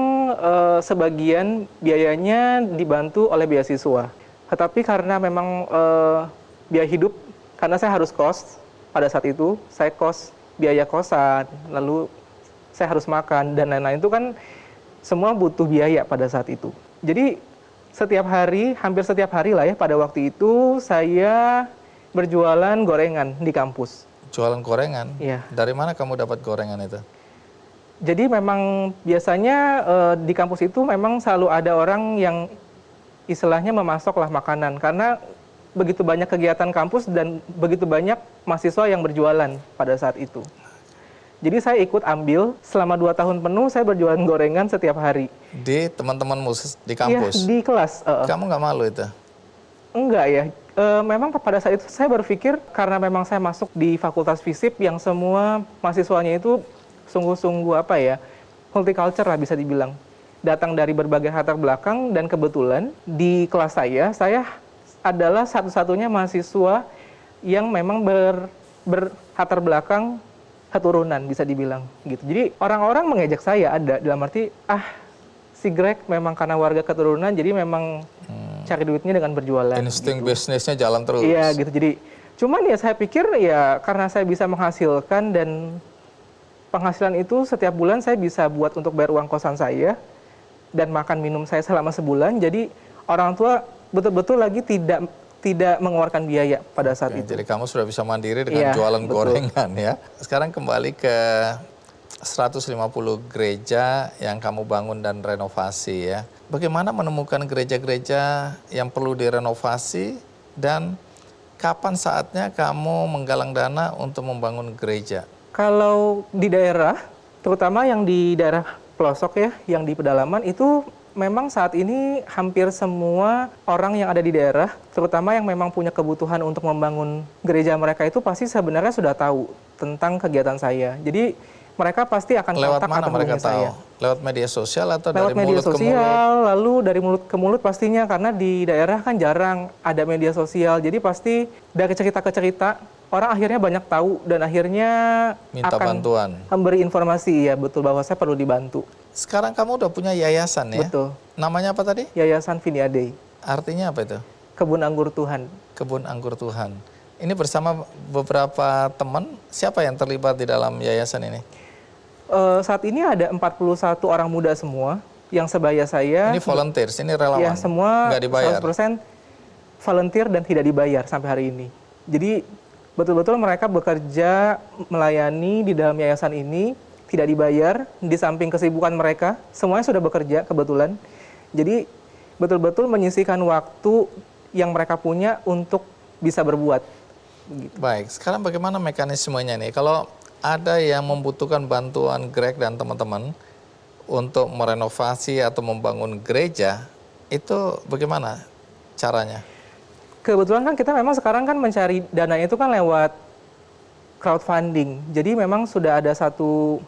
sebagian biayanya dibantu oleh beasiswa. Tetapi karena memang biaya hidup, karena saya harus kos pada saat itu, saya kos biaya kosan, lalu saya harus makan dan lain-lain, itu kan semua butuh biaya pada saat itu. Jadi setiap hari, hampir setiap hari lah ya, pada waktu itu saya berjualan gorengan di kampus. Jualan gorengan? Iya. Dari mana kamu dapat gorengan itu? Jadi memang biasanya di kampus itu memang selalu ada orang yang istilahnya memasoklah makanan, karena begitu banyak kegiatan kampus dan begitu banyak mahasiswa yang berjualan pada saat itu. Jadi saya ikut ambil, selama 2 tahun penuh saya berjualan gorengan setiap hari. Di teman-temanmu di Iya, kampus? di kelas. Kamu nggak malu itu? Enggak ya, memang pada saat itu saya berpikir karena memang saya masuk di Fakultas FISIP yang semua mahasiswanya itu sungguh-sungguh apa ya, multicultural lah bisa dibilang. Datang dari berbagai latar belakang dan kebetulan di kelas saya adalah satu-satunya mahasiswa yang memang berlatar belakang keturunan bisa dibilang gitu. Jadi orang-orang mengejek saya ada dalam arti si Greg memang karena warga keturunan jadi memang cari duitnya dengan berjualan. Insting gitu. bisnisnya jalan terus. Iya gitu. Jadi cuman ya saya pikir ya karena saya bisa menghasilkan dan penghasilan itu setiap bulan saya bisa buat untuk bayar uang kosan saya dan makan minum saya selama sebulan. Jadi orang tua betul-betul lagi tidak mengeluarkan biaya pada saat itu. Jadi kamu sudah bisa mandiri dengan Iya, jualan betul. gorengan ya. Sekarang kembali ke 150 gereja yang kamu bangun dan renovasi ya. Bagaimana menemukan gereja-gereja yang perlu direnovasi dan kapan saatnya kamu menggalang dana untuk membangun gereja? Kalau di daerah, terutama yang di daerah pelosok ya, yang di pedalaman itu memang saat ini hampir semua orang yang ada di daerah, terutama yang memang punya kebutuhan untuk membangun gereja mereka itu pasti sebenarnya sudah tahu tentang kegiatan saya. Jadi mereka pasti akan Lewat kontak mana atau mereka hubungi tahu? saya. Lewat media sosial atau Lewat dari media mulut ke sosial, mulut? lalu dari mulut ke mulut pastinya karena di daerah kan jarang ada media sosial. Jadi pasti dari cerita ke cerita orang akhirnya banyak tahu dan akhirnya Minta akan bantuan. memberi informasi ya betul bahwa saya perlu dibantu. Sekarang kamu udah punya yayasan ya? Betul. Namanya apa tadi? Yayasan Viniadei, Artinya apa itu? Kebun Anggur Tuhan. Kebun Anggur Tuhan. Ini bersama beberapa teman, siapa yang terlibat di dalam yayasan ini? Saat ini ada 41 orang muda semua yang sebaya saya. Ini volunteers, ini relawan? Ya, semua Nggak dibayar? 100% volunteer dan tidak dibayar sampai hari ini. Jadi betul-betul mereka bekerja melayani di dalam yayasan ini, tidak dibayar, di samping kesibukan mereka, semuanya sudah bekerja kebetulan. Jadi betul-betul menyisihkan waktu yang mereka punya untuk bisa berbuat. Gitu. Baik, sekarang bagaimana mekanismenya nih? Kalau ada yang membutuhkan bantuan Greg dan teman-teman untuk merenovasi atau membangun gereja, itu bagaimana caranya? Kebetulan kan kita memang sekarang kan mencari dananya itu kan lewat crowdfunding. Jadi memang sudah ada satu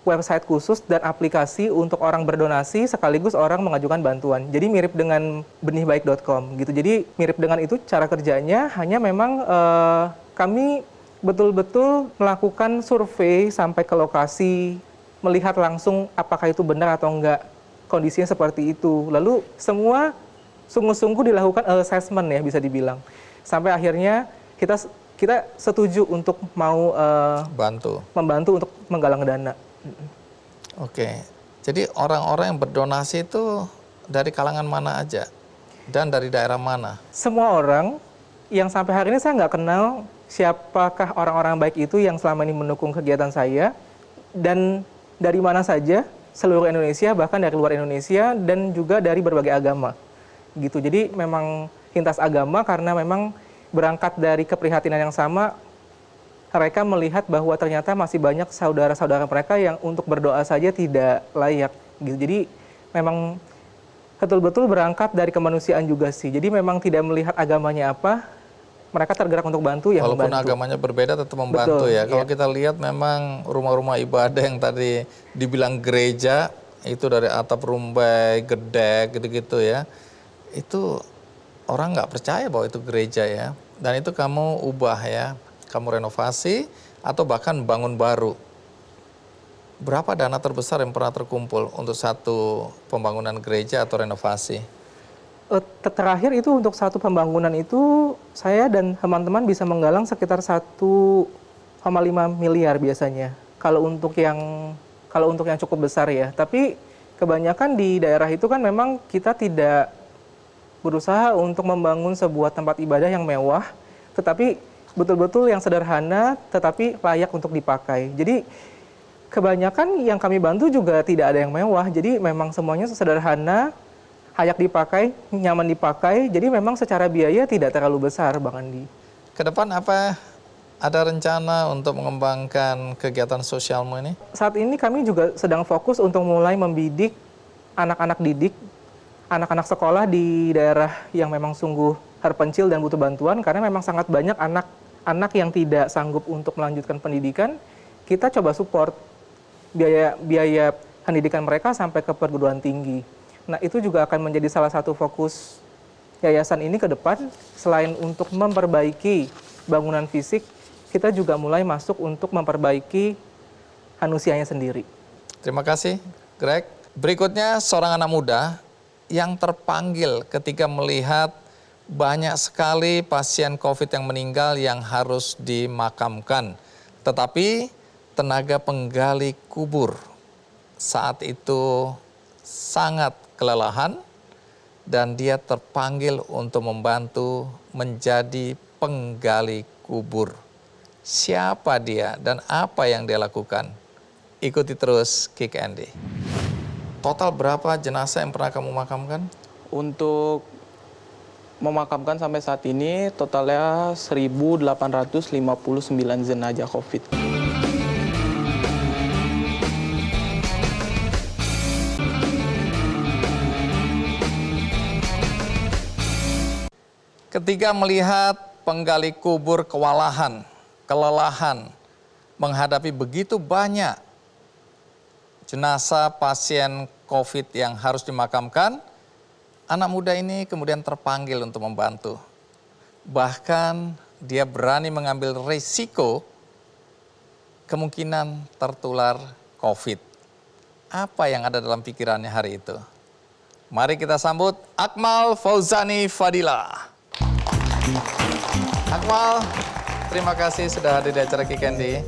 website khusus dan aplikasi untuk orang berdonasi sekaligus orang mengajukan bantuan. Jadi mirip dengan benihbaik.com gitu. Jadi mirip dengan itu cara kerjanya, hanya memang kami betul-betul melakukan survei sampai ke lokasi, melihat langsung apakah itu benar atau enggak kondisinya seperti itu. Lalu semua sungguh-sungguh dilakukan assessment ya bisa dibilang. Sampai akhirnya kita setuju untuk mau membantu untuk menggalang dana. Oke, jadi orang-orang yang berdonasi itu dari kalangan mana aja? Dan dari daerah mana? Semua orang yang sampai hari ini saya nggak kenal siapakah orang-orang baik itu yang selama ini mendukung kegiatan saya, dan dari mana saja, seluruh Indonesia, bahkan dari luar Indonesia, dan juga dari berbagai agama. Gitu. Jadi memang lintas agama karena memang berangkat dari keprihatinan yang sama, mereka melihat bahwa ternyata masih banyak saudara-saudara mereka yang untuk berdoa saja tidak layak. Gitu. Jadi memang betul-betul berangkat dari kemanusiaan juga sih. Jadi memang tidak melihat agamanya apa, mereka tergerak untuk bantu ya Walaupun membantu. agamanya berbeda tetap membantu. Betul, ya. Kalau iya. kita lihat memang rumah-rumah ibadah yang tadi dibilang gereja, itu dari atap rumbai, gedek, gitu-gitu ya. Itu orang nggak percaya bahwa itu gereja ya. Dan itu kamu ubah ya, kamu renovasi atau bahkan bangun baru. Berapa dana terbesar yang pernah terkumpul untuk satu pembangunan gereja atau renovasi? Terakhir itu untuk satu pembangunan itu saya dan teman-teman bisa menggalang sekitar 1,5 miliar biasanya. Kalau untuk yang cukup besar ya. Tapi kebanyakan di daerah itu kan memang kita tidak berusaha untuk membangun sebuah tempat ibadah yang mewah, tetapi betul-betul yang sederhana tetapi layak untuk dipakai. Jadi kebanyakan yang kami bantu juga tidak ada yang mewah, jadi memang semuanya sederhana, layak dipakai, nyaman dipakai, jadi memang secara biaya tidak terlalu besar, Bang Andi. Kedepan apa ada rencana untuk mengembangkan kegiatan sosialmu ini? Saat ini kami juga sedang fokus untuk mulai membidik anak-anak didik, anak-anak sekolah di daerah yang memang sungguh terpencil dan butuh bantuan, karena memang sangat banyak anak-anak yang tidak sanggup untuk melanjutkan pendidikan, kita coba support biaya pendidikan mereka sampai ke perguruan tinggi. Nah, itu juga akan menjadi salah satu fokus yayasan ini ke depan. Selain untuk memperbaiki bangunan fisik, kita juga mulai masuk untuk memperbaiki manusianya sendiri. Terima kasih, Greg. Berikutnya, seorang anak muda yang terpanggil ketika melihat banyak sekali pasien COVID yang meninggal yang harus dimakamkan. Tetapi tenaga penggali kubur saat itu sangat kelelahan dan dia terpanggil untuk membantu menjadi penggali kubur. Siapa dia dan apa yang dia lakukan? Ikuti terus Kick Andy. Total berapa jenazah yang pernah kamu makamkan? Untuk memakamkan sampai saat ini totalnya 1.859 jenazah COVID. Ketika melihat penggali kubur kewalahan, kelelahan, menghadapi begitu banyak jenazah pasien COVID yang harus dimakamkan, anak muda ini kemudian terpanggil untuk membantu. Bahkan dia berani mengambil risiko kemungkinan tertular COVID. Apa yang ada dalam pikirannya hari itu? Mari kita sambut Akmal Fauzani Fadila. Akmal, terima kasih sudah hadir di acara Kick Andy.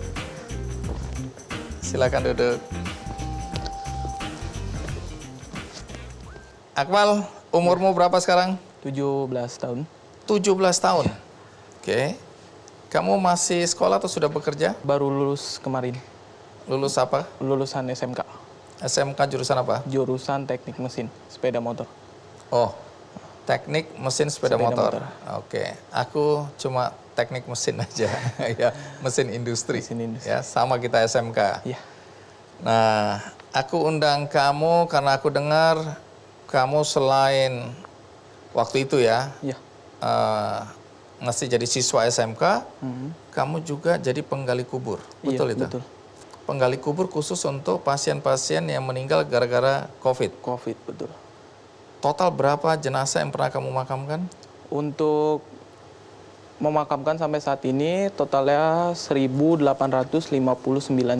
Silakan duduk. Akmal, umurmu berapa sekarang? 17 tahun. 17 tahun? Oke. Kamu masih sekolah atau sudah bekerja? Baru lulus kemarin. Lulus apa? Lulusan SMK. SMK jurusan apa? Jurusan teknik mesin, sepeda motor. Oh, teknik mesin sepeda motor. motor. Oke, aku cuma teknik mesin aja, ya, mesin industri. Mesin industri. Ya, sama kita SMK. Iya. Nah, aku undang kamu karena aku dengar kamu selain waktu itu ya, Iya. masih jadi siswa SMK, kamu juga jadi penggali kubur. Betul Iya, itu? betul. Penggali kubur khusus untuk pasien-pasien yang meninggal gara-gara COVID. COVID, betul. Total berapa jenazah yang pernah kamu makamkan? Untuk memakamkan sampai saat ini totalnya 1.859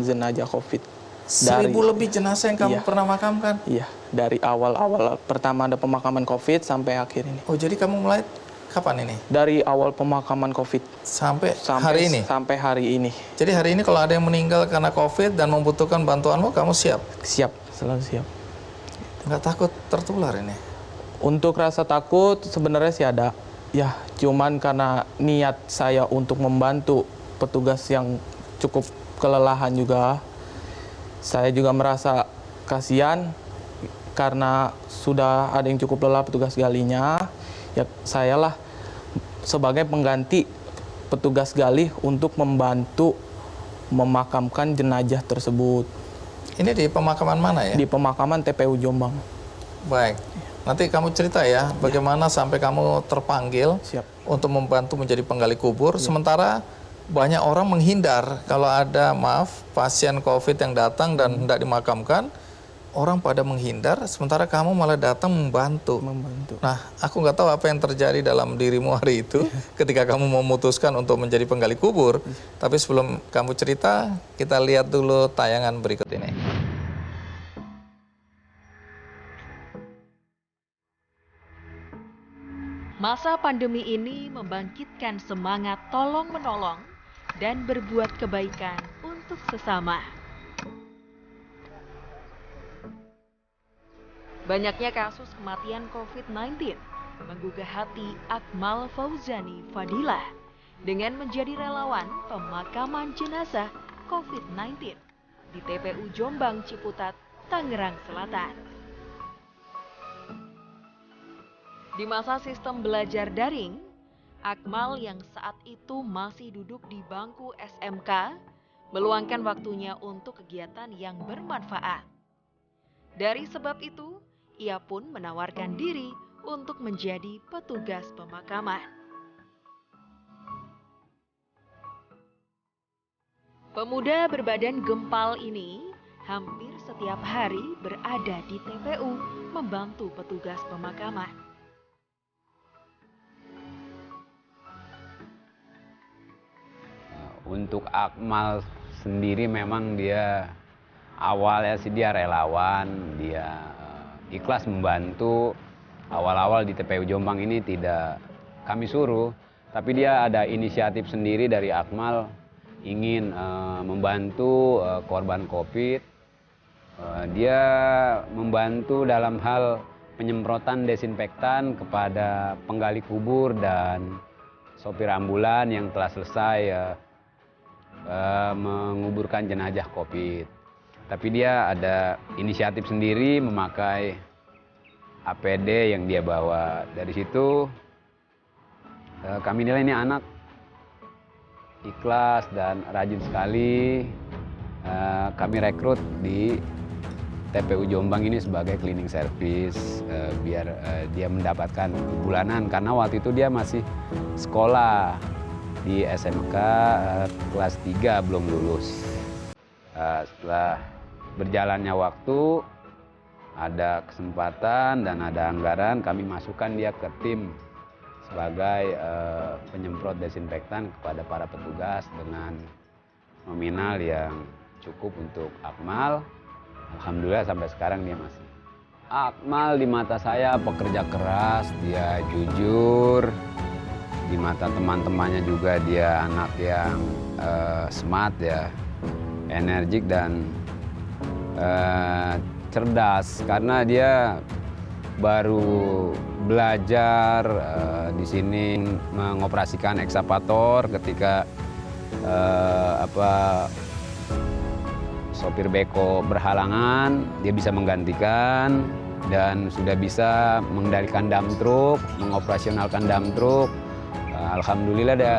jenazah COVID. 1.000 lebih jenazah yang kamu Iya. pernah makamkan? Iya, Dari awal-awal pertama ada pemakaman COVID sampai akhir ini. Oh, jadi kamu mulai kapan ini? Dari awal pemakaman COVID Sampai hari ini? Sampai hari ini. Jadi hari ini kalau ada yang meninggal karena COVID dan membutuhkan bantuanmu, kamu siap? Siap, selalu siap. Nggak takut tertular ini? Untuk rasa takut sebenarnya sih ada. Ya, cuman karena niat saya untuk membantu petugas yang cukup kelelahan juga, saya juga merasa kasihan karena sudah ada yang cukup lelah petugas galinya. Ya, sayalah sebagai pengganti petugas gali untuk membantu memakamkan jenazah tersebut. Ini di pemakaman mana ya? Di pemakaman TPU Jombang. Baik. Nanti kamu cerita ya, bagaimana sampai kamu terpanggil Siap. untuk membantu menjadi penggali kubur. Sementara banyak orang menghindar kalau ada, pasien COVID yang datang dan hendak dimakamkan, orang pada menghindar, sementara kamu malah datang membantu. Nah, aku nggak tahu apa yang terjadi dalam dirimu hari itu ketika kamu memutuskan untuk menjadi penggali kubur. Tapi sebelum kamu cerita, kita lihat dulu tayangan berikut ini. Masa pandemi ini membangkitkan semangat tolong-menolong dan berbuat kebaikan untuk sesama. Banyaknya kasus kematian COVID-19 menggugah hati Akmal Fauzani Fadilah dengan menjadi relawan pemakaman jenazah COVID-19 di TPU Jombang Ciputat, Tangerang Selatan. Di masa sistem belajar daring, Akmal yang saat itu masih duduk di bangku SMK meluangkan waktunya untuk kegiatan yang bermanfaat. Dari sebab itu, ia pun menawarkan diri untuk menjadi petugas pemakaman. Pemuda berbadan gempal ini hampir setiap hari berada di TPU membantu petugas pemakaman. Untuk Akmal sendiri memang dia awalnya sih dia relawan, dia ikhlas membantu. Awal-awal di TPU Jombang ini tidak kami suruh, tapi dia ada inisiatif sendiri dari Akmal ingin membantu korban COVID. Dia membantu dalam hal penyemprotan desinfektan kepada penggali kubur dan sopir ambulan yang telah selesai menguburkan jenazah COVID. Tapi dia ada inisiatif sendiri memakai APD yang dia bawa. Dari situ kami nilai ini anak ikhlas dan rajin sekali. Kami rekrut di TPU Jombang ini sebagai cleaning service biar dia mendapatkan bulanan karena waktu itu dia masih sekolah di SMK kelas 3 belum lulus. Setelah berjalannya waktu, ada kesempatan dan ada anggaran, kami masukkan dia ke tim sebagai penyemprot desinfektan kepada para petugas dengan nominal yang cukup untuk Akmal. Alhamdulillah sampai sekarang dia masih. Akmal di mata saya pekerja keras, dia jujur. Di mata teman-temannya juga dia anak yang smart ya, energik dan cerdas karena dia baru belajar di sini mengoperasikan ekskavator ketika sopir beko berhalangan, dia bisa menggantikan dan sudah bisa mengendalikan dump truk, mengoperasionalkan dump truk. Alhamdulillah dia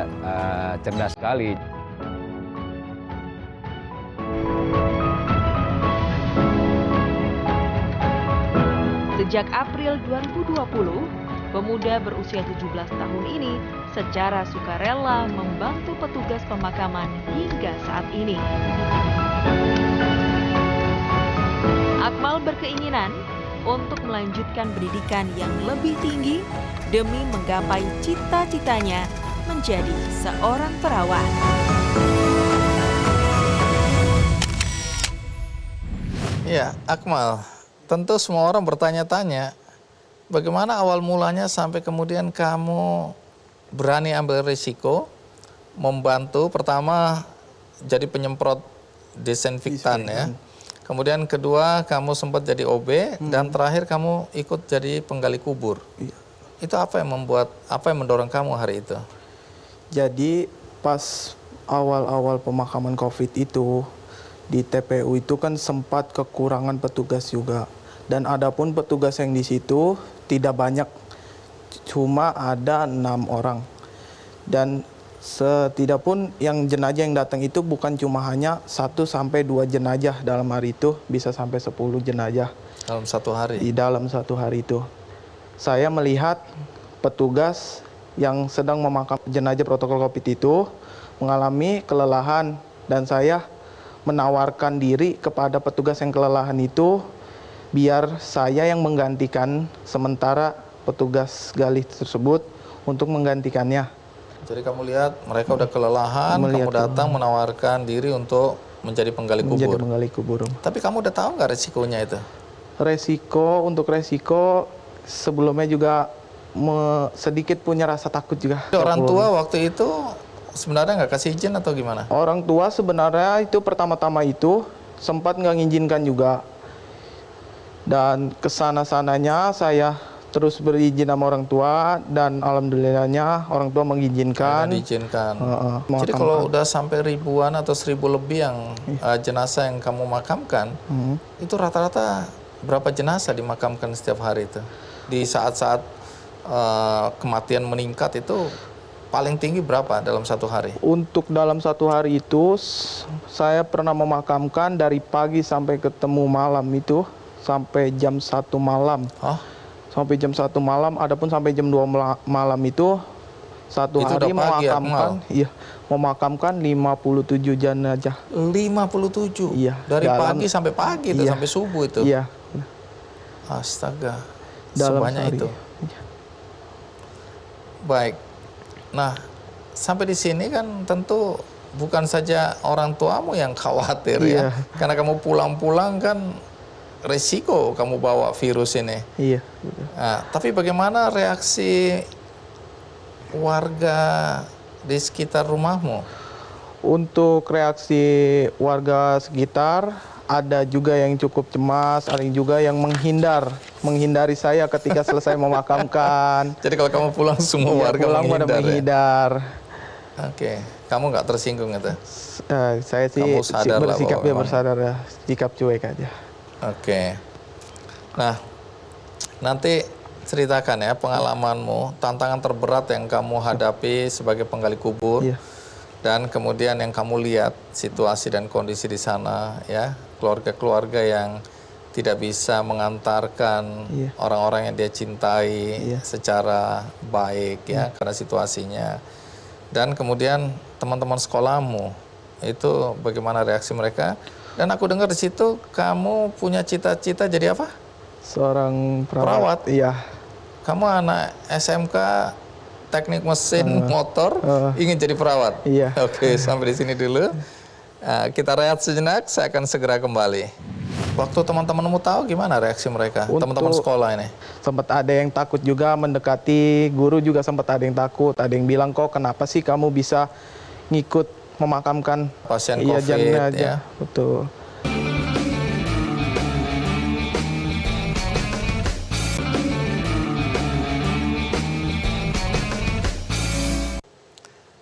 cerdas sekali. Sejak April 2020, pemuda berusia 17 tahun ini secara sukarela membantu petugas pemakaman hingga saat ini. Akmal berkeinginan untuk melanjutkan pendidikan yang lebih tinggi demi menggapai cita-citanya menjadi seorang perawat. Ya, Akmal, tentu semua orang bertanya-tanya, bagaimana awal mulanya sampai kemudian kamu berani ambil risiko, membantu pertama jadi penyemprot desinfektan ya. Kemudian kedua kamu sempat jadi OB dan terakhir kamu ikut jadi penggali kubur. Itu apa yang mendorong kamu hari itu? Jadi pas awal-awal pemakaman COVID itu di TPU itu kan sempat kekurangan petugas juga. Dan adapun petugas yang di situ tidak banyak, cuma ada 6 orang. Dan setidakpun yang jenazah yang datang itu bukan cuma hanya 1 sampai 2 jenazah dalam hari itu, bisa sampai 10 jenazah. Dalam satu hari? Di dalam satu hari itu. Saya melihat petugas yang sedang memakam jenazah protokol COVID itu mengalami kelelahan dan saya menawarkan diri kepada petugas yang kelelahan itu biar saya yang menggantikan sementara petugas gali tersebut untuk menggantikannya. Jadi kamu lihat mereka udah kelelahan, kamu datang menawarkan diri untuk menjadi penggali kubur. Menjadi penggali kubur. Tapi kamu udah tahu nggak resikonya itu? Untuk resiko sebelumnya juga sedikit punya rasa takut juga. Orang tua waktu itu sebenarnya nggak kasih izin atau gimana? Orang tua sebenarnya itu pertama-tama itu sempat nggak ngizinkan juga. Dan kesana-sananya saya terus berizin sama orang tua dan alhamdulillahnya orang tua mengizinkan. Diizinkan. Jadi kalau udah sampai ribuan atau 1000 lebih yang jenazah yang kamu makamkan, itu rata-rata berapa jenazah dimakamkan setiap hari itu? Di saat-saat kematian meningkat itu paling tinggi berapa dalam satu hari? Untuk dalam satu hari itu saya pernah memakamkan dari pagi sampai ketemu malam itu sampai jam 1 malam. Sampai jam 1 malam, adapun sampai jam 2 malam itu satu itu hari memakamkan 57 jenazah. 57? Iya. Dari pagi sampai pagi itu, sampai subuh itu? Iya. Astaga, dalam sebanyak sehari. itu. Baik. Nah, sampai di sini kan tentu bukan saja orang tuamu yang khawatir ya. Karena kamu pulang-pulang kan resiko kamu bawa virus ini. Iya. Nah, tapi bagaimana reaksi warga di sekitar rumahmu? Untuk reaksi warga sekitar, ada juga yang cukup cemas, ada juga yang menghindari saya ketika selesai memakamkan. Jadi kalau kamu pulang semua warga pulang pada menghindar. Oke, kamu nggak tersinggung itu? Saya sih bersikap bersadar, sikap cuek aja. Oke. Nah, nanti ceritakan ya pengalamanmu, tantangan terberat yang kamu hadapi sebagai penggali kubur. Dan kemudian yang kamu lihat situasi dan kondisi di sana ya, keluarga-keluarga yang tidak bisa mengantarkan orang-orang yang dia cintai secara baik ya karena situasinya. Dan kemudian teman-teman sekolahmu itu bagaimana reaksi mereka? Dan aku dengar di situ kamu punya cita-cita jadi apa? Seorang perawat. Iya. Kamu anak SMK Teknik Mesin Motor ingin jadi perawat. Iya. Oke, sampai di sini dulu. Kita rehat sejenak, saya akan segera kembali. Waktu teman-temanmu tahu gimana reaksi mereka? Teman-teman sekolah ini? Sempat ada yang takut juga mendekati, guru juga sempat ada yang takut. Ada yang bilang, kok kenapa sih kamu bisa ngikut memakamkan pasien COVID ya? Betul.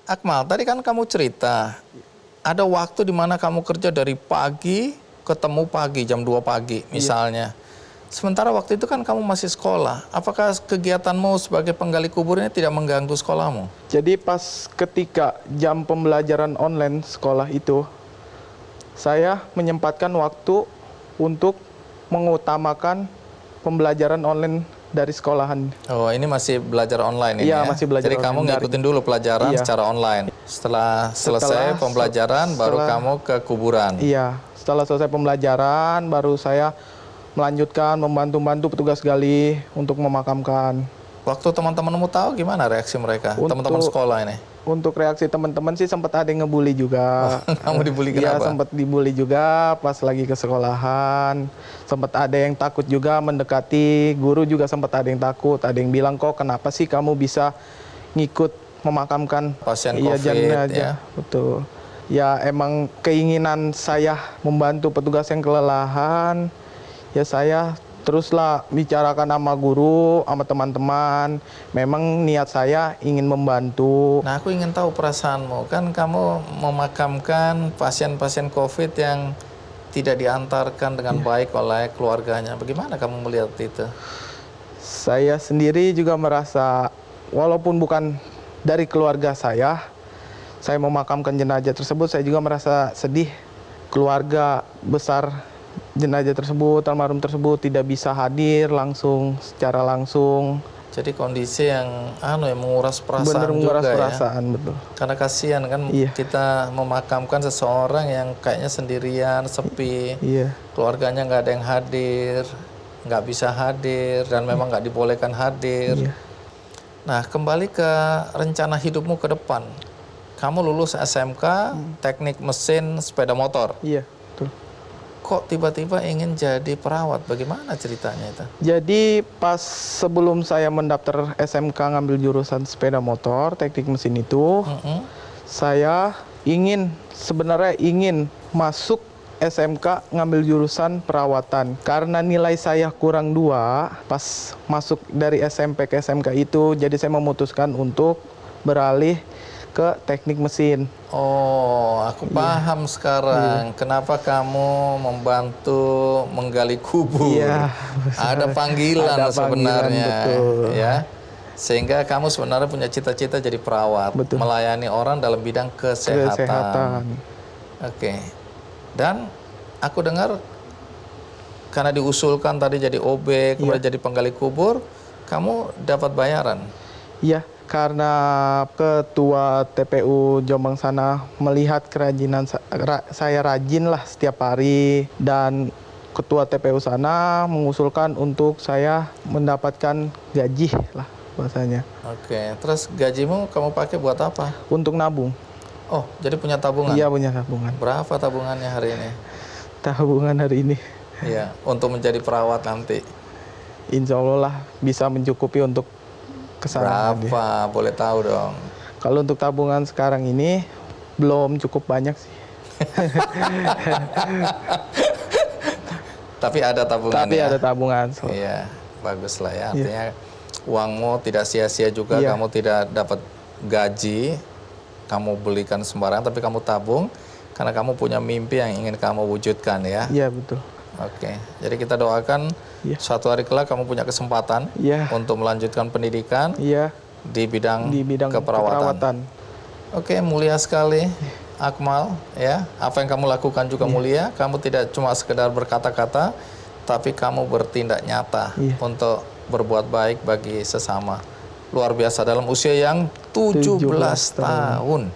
Akmal, tadi kan kamu cerita ada waktu di mana kamu kerja dari pagi ketemu pagi jam 2 pagi misalnya. Sementara waktu itu kan kamu masih sekolah. Apakah kegiatanmu sebagai penggali kubur ini tidak mengganggu sekolahmu? Jadi pas ketika jam pembelajaran online sekolah itu, saya menyempatkan waktu untuk mengutamakan pembelajaran online dari sekolahan. Oh, ini masih belajar online ini ya? Masih belajar. Jadi kamu ngikutin dulu pelajaran secara online. Setelah selesai pembelajaran, baru kamu ke kuburan. Iya, setelah selesai pembelajaran, baru saya melanjutkan membantu petugas gali untuk memakamkan. Waktu teman-temanmu tahu gimana reaksi mereka? Teman-teman sekolah ini? Untuk reaksi teman-teman sih sempat ada yang ngebully juga. Kamu dibully Iya, kenapa? sempat dibully juga pas lagi ke sekolahan. Sempat ada yang takut juga mendekati, guru juga sempat ada yang takut. Ada yang bilang, kok kenapa sih kamu bisa ngikut memakamkan Pasien iya, COVID, jenazah. ya. Betul. Ya emang keinginan saya membantu petugas yang kelelahan, ya saya teruslah bicarakan sama guru, sama teman-teman. Memang niat saya ingin membantu. Nah, aku ingin tahu perasaanmu. Kan kamu memakamkan pasien-pasien COVID yang tidak diantarkan dengan baik oleh keluarganya. Bagaimana kamu melihat itu? Saya sendiri juga merasa, walaupun bukan dari keluarga saya memakamkan jenazah tersebut, saya juga merasa sedih. Keluarga besar jenazah tersebut, almarhum tersebut tidak bisa hadir secara langsung. Jadi kondisi yang menguras perasaan Bener menguras juga perasaan, ya. betul. Karena kasihan kan Iya. kita memakamkan seseorang yang kayaknya sendirian, sepi. Iya. Keluarganya nggak ada yang hadir, nggak bisa hadir, dan memang nggak dibolehkan hadir. Iya. Nah, kembali ke rencana hidupmu ke depan. Kamu lulus SMK, teknik mesin sepeda motor. Iya, betul. Kok tiba-tiba ingin jadi perawat? Bagaimana ceritanya itu? Jadi pas sebelum saya mendaftar SMK ngambil jurusan sepeda motor, teknik mesin itu, saya sebenarnya ingin masuk SMK ngambil jurusan perawatan. Karena nilai saya kurang 2, pas masuk dari SMP ke SMK itu, jadi saya memutuskan untuk beralih ke teknik mesin. Oh, aku paham sekarang. Kenapa kamu membantu menggali kubur? Iya. Ada panggilan Ada panggilan, sebenarnya, betul. ya. Sehingga kamu sebenarnya punya cita-cita jadi perawat, Betul. melayani orang dalam bidang kesehatan. Oke. Dan aku dengar karena diusulkan tadi jadi OB, kemudian jadi penggali kubur, kamu dapat bayaran. Iya, karena ketua TPU Jombang sana melihat kerajinan saya rajin lah setiap hari, dan ketua TPU sana mengusulkan untuk saya mendapatkan gaji lah bahasanya. Oke, terus gajimu kamu pakai buat apa? Untuk nabung. Oh, jadi punya tabungan? Iya, punya tabungan. Berapa tabungannya hari ini? Tabungan hari ini, Iya, untuk menjadi perawat nanti. insya Allah lah bisa mencukupi untuk kesana. Berapa? Boleh tahu dong. Kalau untuk tabungan sekarang ini belum cukup banyak sih. Tapi ada tabungan Tapi ya? ada tabungan. Iya, bagus lah ya. Artinya uangmu tidak sia-sia juga, Iya. kamu tidak dapat gaji, kamu belikan sembarang, tapi kamu tabung karena kamu punya mimpi yang ingin kamu wujudkan ya. Iya, betul. Oke, jadi kita doakan Iya. suatu hari kelak kamu punya kesempatan Iya. untuk melanjutkan pendidikan Iya, di bidang, di bidang keperawatan. keperawatan. Oke, mulia sekali Akmal ya. Apa yang kamu lakukan juga mulia. Kamu tidak cuma sekedar berkata-kata, tapi kamu bertindak nyata untuk berbuat baik bagi sesama. Luar biasa dalam usia yang 17 tahun.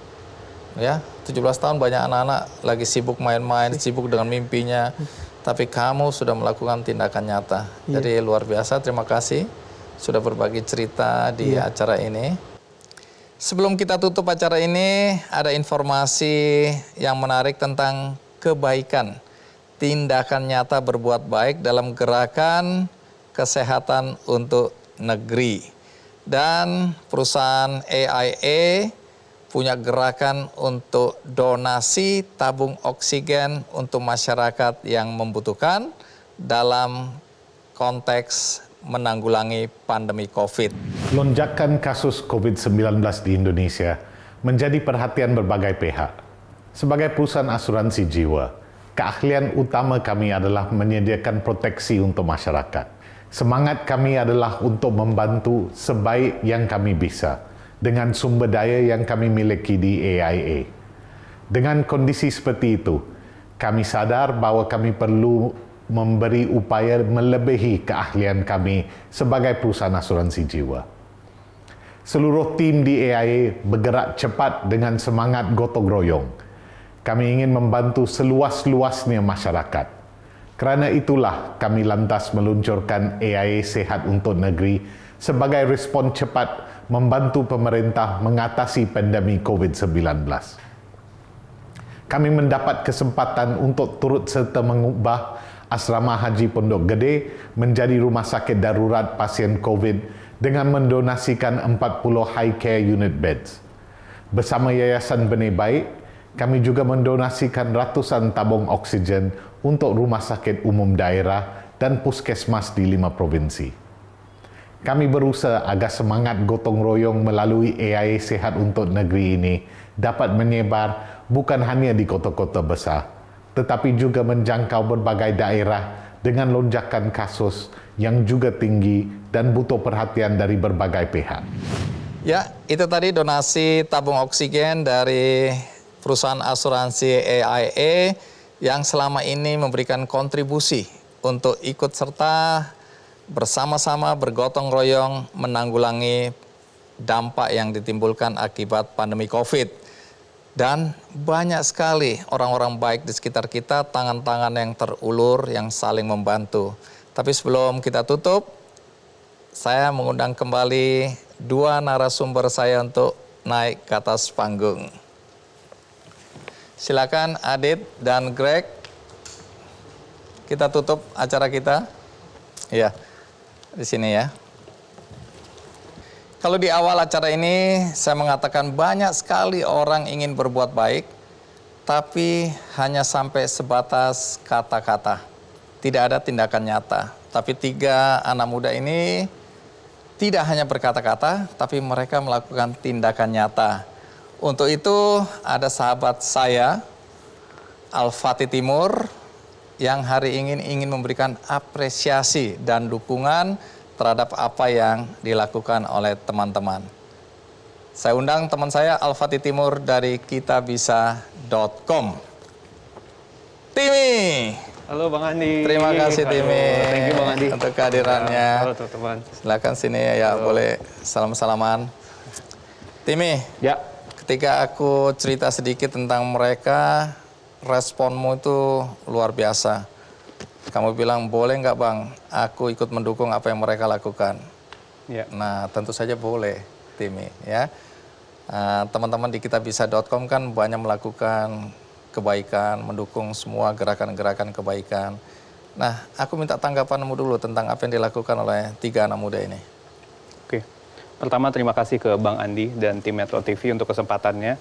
Ya, 17 tahun banyak anak-anak lagi sibuk main-main, sibuk dengan mimpinya. Tapi kamu sudah melakukan tindakan nyata. Jadi luar biasa, terima kasih sudah berbagi cerita di acara ini. Sebelum kita tutup acara ini, ada informasi yang menarik tentang kebaikan. Tindakan nyata berbuat baik dalam gerakan kesehatan untuk negeri. Dan perusahaan AIA punya gerakan untuk donasi tabung oksigen untuk masyarakat yang membutuhkan dalam konteks menanggulangi pandemi COVID. Lonjakan kasus COVID-19 di Indonesia menjadi perhatian berbagai pihak. Sebagai perusahaan asuransi jiwa, keahlian utama kami adalah menyediakan proteksi untuk masyarakat. Semangat kami adalah untuk membantu sebaik yang kami bisa dengan sumber daya yang kami miliki di AIA. Dengan kondisi seperti itu, kami sadar bahwa kami perlu memberi upaya melebihi keahlian kami sebagai perusahaan asuransi jiwa. Seluruh tim di AIA bergerak cepat dengan semangat gotong royong. Kami ingin membantu seluas-luasnya masyarakat. Kerana itulah kami lantas meluncurkan AIA Sehat untuk Negeri sebagai respon cepat membantu pemerintah mengatasi pandemi COVID-19. Kami mendapat kesempatan untuk turut serta mengubah Asrama Haji Pondok Gede menjadi rumah sakit darurat pasien COVID dengan mendonasikan 40 high care unit beds. Bersama Yayasan Benih Baik, kami juga mendonasikan ratusan tabung oksigen untuk rumah sakit umum daerah dan puskesmas di 5 provinsi. Kami berusaha agar semangat gotong royong melalui AIA Sehat untuk Negeri ini dapat menyebar bukan hanya di kota-kota besar, tetapi juga menjangkau berbagai daerah dengan lonjakan kasus yang juga tinggi dan butuh perhatian dari berbagai pihak. Ya, itu tadi donasi tabung oksigen dari perusahaan asuransi AIA yang selama ini memberikan kontribusi untuk ikut serta bersama-sama bergotong royong menanggulangi dampak yang ditimbulkan akibat pandemi COVID. Dan banyak sekali orang-orang baik di sekitar kita, tangan-tangan yang terulur, yang saling membantu. Tapi sebelum kita tutup, saya mengundang kembali dua narasumber saya untuk naik ke atas panggung. Silakan Adit dan Greg, kita tutup acara kita. Ya, di sini ya. Kalau di awal acara ini saya mengatakan banyak sekali orang ingin berbuat baik, tapi hanya sampai sebatas kata-kata. Tidak ada tindakan nyata. Tapi 3 anak muda ini tidak hanya berkata-kata, tapi mereka melakukan tindakan nyata. Untuk itu ada sahabat saya, Al-Fatih Timur, yang hari ini ingin memberikan apresiasi dan dukungan terhadap apa yang dilakukan oleh teman-teman. Saya undang teman saya Al-Fatih Timur dari kitabisa.com. Timi. Halo Bang Andi. Terima kasih Timi. Thank you Bang Andi untuk kehadirannya. Halo teman-teman. Silakan sini ya, boleh salam-salaman. Timi. Ya. Ketika aku cerita sedikit tentang mereka, responmu itu luar biasa. Kamu bilang, boleh nggak Bang, aku ikut mendukung apa yang mereka lakukan? Ya. Nah, tentu saja boleh, Timi. Ya. Teman-teman di kitabisa.com kan banyak melakukan kebaikan, mendukung semua gerakan-gerakan kebaikan. Nah, aku minta tanggapanmu dulu tentang apa yang dilakukan oleh 3 anak muda ini. Oke. Pertama, terima kasih ke Bang Andi dan tim Metro TV untuk kesempatannya.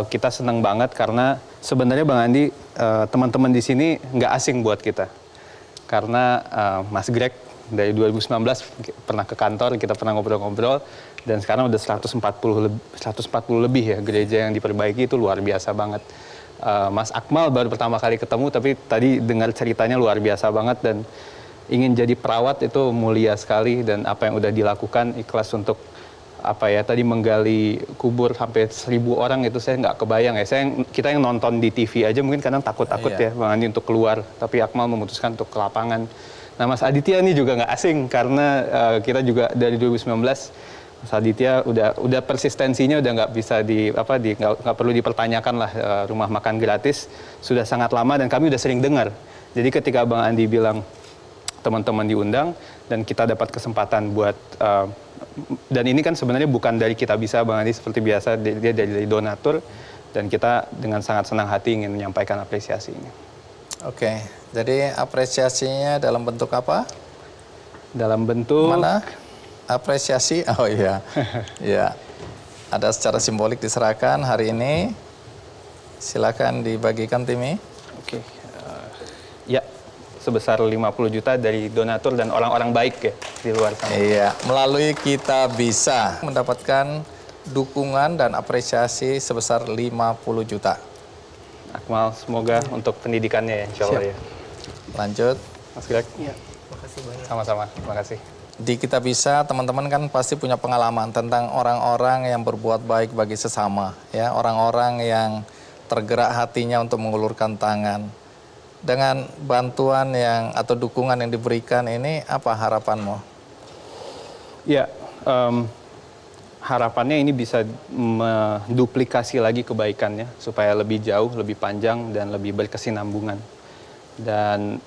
Kita senang banget karena sebenarnya Bang Andi, teman-teman di sini nggak asing buat kita. Karena Mas Greg dari 2019 pernah ke kantor, kita pernah ngobrol-ngobrol, dan sekarang udah 140 lebih ya gereja yang diperbaiki, itu luar biasa banget. Mas Akmal baru pertama kali ketemu, tapi tadi dengar ceritanya luar biasa banget, dan ingin jadi perawat itu mulia sekali, dan apa yang udah dilakukan, ikhlas untuk apa ya, tadi menggali kubur sampai 1.000 orang, itu saya nggak kebayang ya. Kita yang nonton di TV aja mungkin kadang takut-takut ya Bang Andi untuk keluar, tapi Akmal memutuskan untuk ke lapangan. Nah Mas Aditya ini juga nggak asing, karena kita juga dari 2019 Mas Aditya udah persistensinya udah nggak bisa nggak perlu dipertanyakan lah. Rumah makan gratis sudah sangat lama, dan kami udah sering dengar. Jadi ketika Bang Andi bilang teman-teman diundang dan kita dapat kesempatan buat dan ini kan sebenarnya bukan dari Kitabisa Bang Andi, seperti biasa dia dari donatur, dan kita dengan sangat senang hati ingin menyampaikan apresiasi ini. Oke, jadi apresiasinya dalam bentuk apa? Dalam bentuk mana? Apresiasi? Oh iya. Ya. Ada secara simbolik diserahkan hari ini. Silakan dibagikan Timi. Oke. Ya. Sebesar 50 juta dari donatur dan orang-orang baik ya di luar sana. Iya, melalui Kitabisa mendapatkan dukungan dan apresiasi sebesar 50 juta. Akmal, semoga untuk pendidikannya ya, insya Allah ya. Lanjut. Mas Greg. Iya, makasih banyak. Sama-sama, terima kasih. Di Kitabisa, teman-teman kan pasti punya pengalaman tentang orang-orang yang berbuat baik bagi sesama, ya, orang-orang yang tergerak hatinya untuk mengulurkan tangan. Dengan bantuan atau dukungan yang diberikan ini, apa harapanmu? Ya, harapannya ini bisa menduplikasi lagi kebaikannya supaya lebih jauh, lebih panjang, dan lebih berkesinambungan. Dan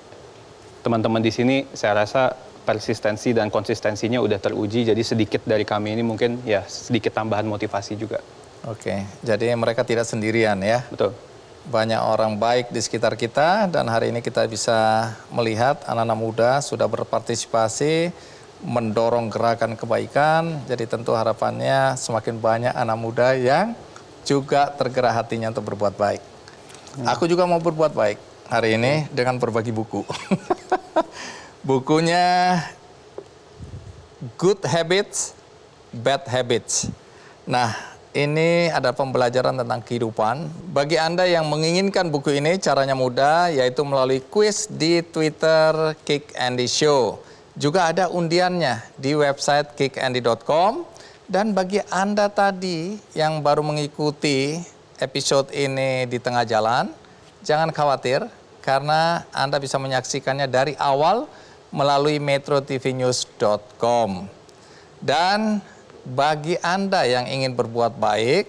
teman-teman di sini saya rasa persistensi dan konsistensinya udah teruji, jadi sedikit dari kami ini mungkin ya sedikit tambahan motivasi juga. Oke, jadi mereka tidak sendirian ya. Betul. Banyak orang baik di sekitar kita dan hari ini kita bisa melihat anak-anak muda sudah berpartisipasi mendorong gerakan kebaikan. Jadi tentu harapannya semakin banyak anak muda yang juga tergerak hatinya untuk berbuat baik. Aku juga mau berbuat baik hari ini dengan berbagi buku. Bukunya Good Habits, Bad Habits. Nah, ini ada pembelajaran tentang kehidupan. Bagi Anda yang menginginkan buku ini, caranya mudah, yaitu melalui kuis di Twitter Kick Andy Show. Juga ada undiannya di website kickandy.com. Dan bagi Anda tadi yang baru mengikuti episode ini di tengah jalan, jangan khawatir karena Anda bisa menyaksikannya dari awal melalui metrotvnews.com. Dan bagi Anda yang ingin berbuat baik,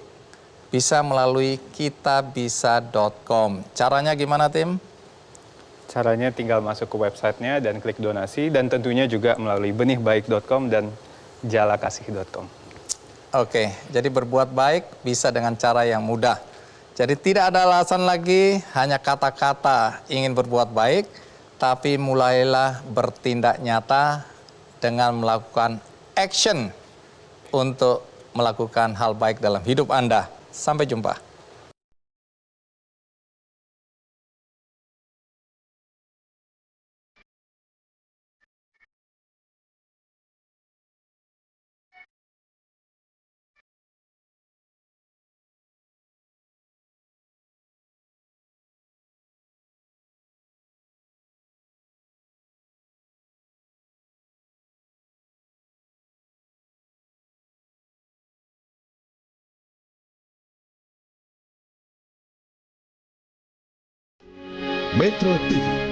bisa melalui kitabisa.com. Caranya gimana, Tim? Caranya tinggal masuk ke websitenya dan klik donasi, dan tentunya juga melalui benihbaik.com dan jalakasih.com. Oke, jadi berbuat baik bisa dengan cara yang mudah. Jadi tidak ada alasan lagi hanya kata-kata ingin berbuat baik, tapi mulailah bertindak nyata dengan melakukan action untuk melakukan hal baik dalam hidup Anda. Sampai jumpa. Metro TV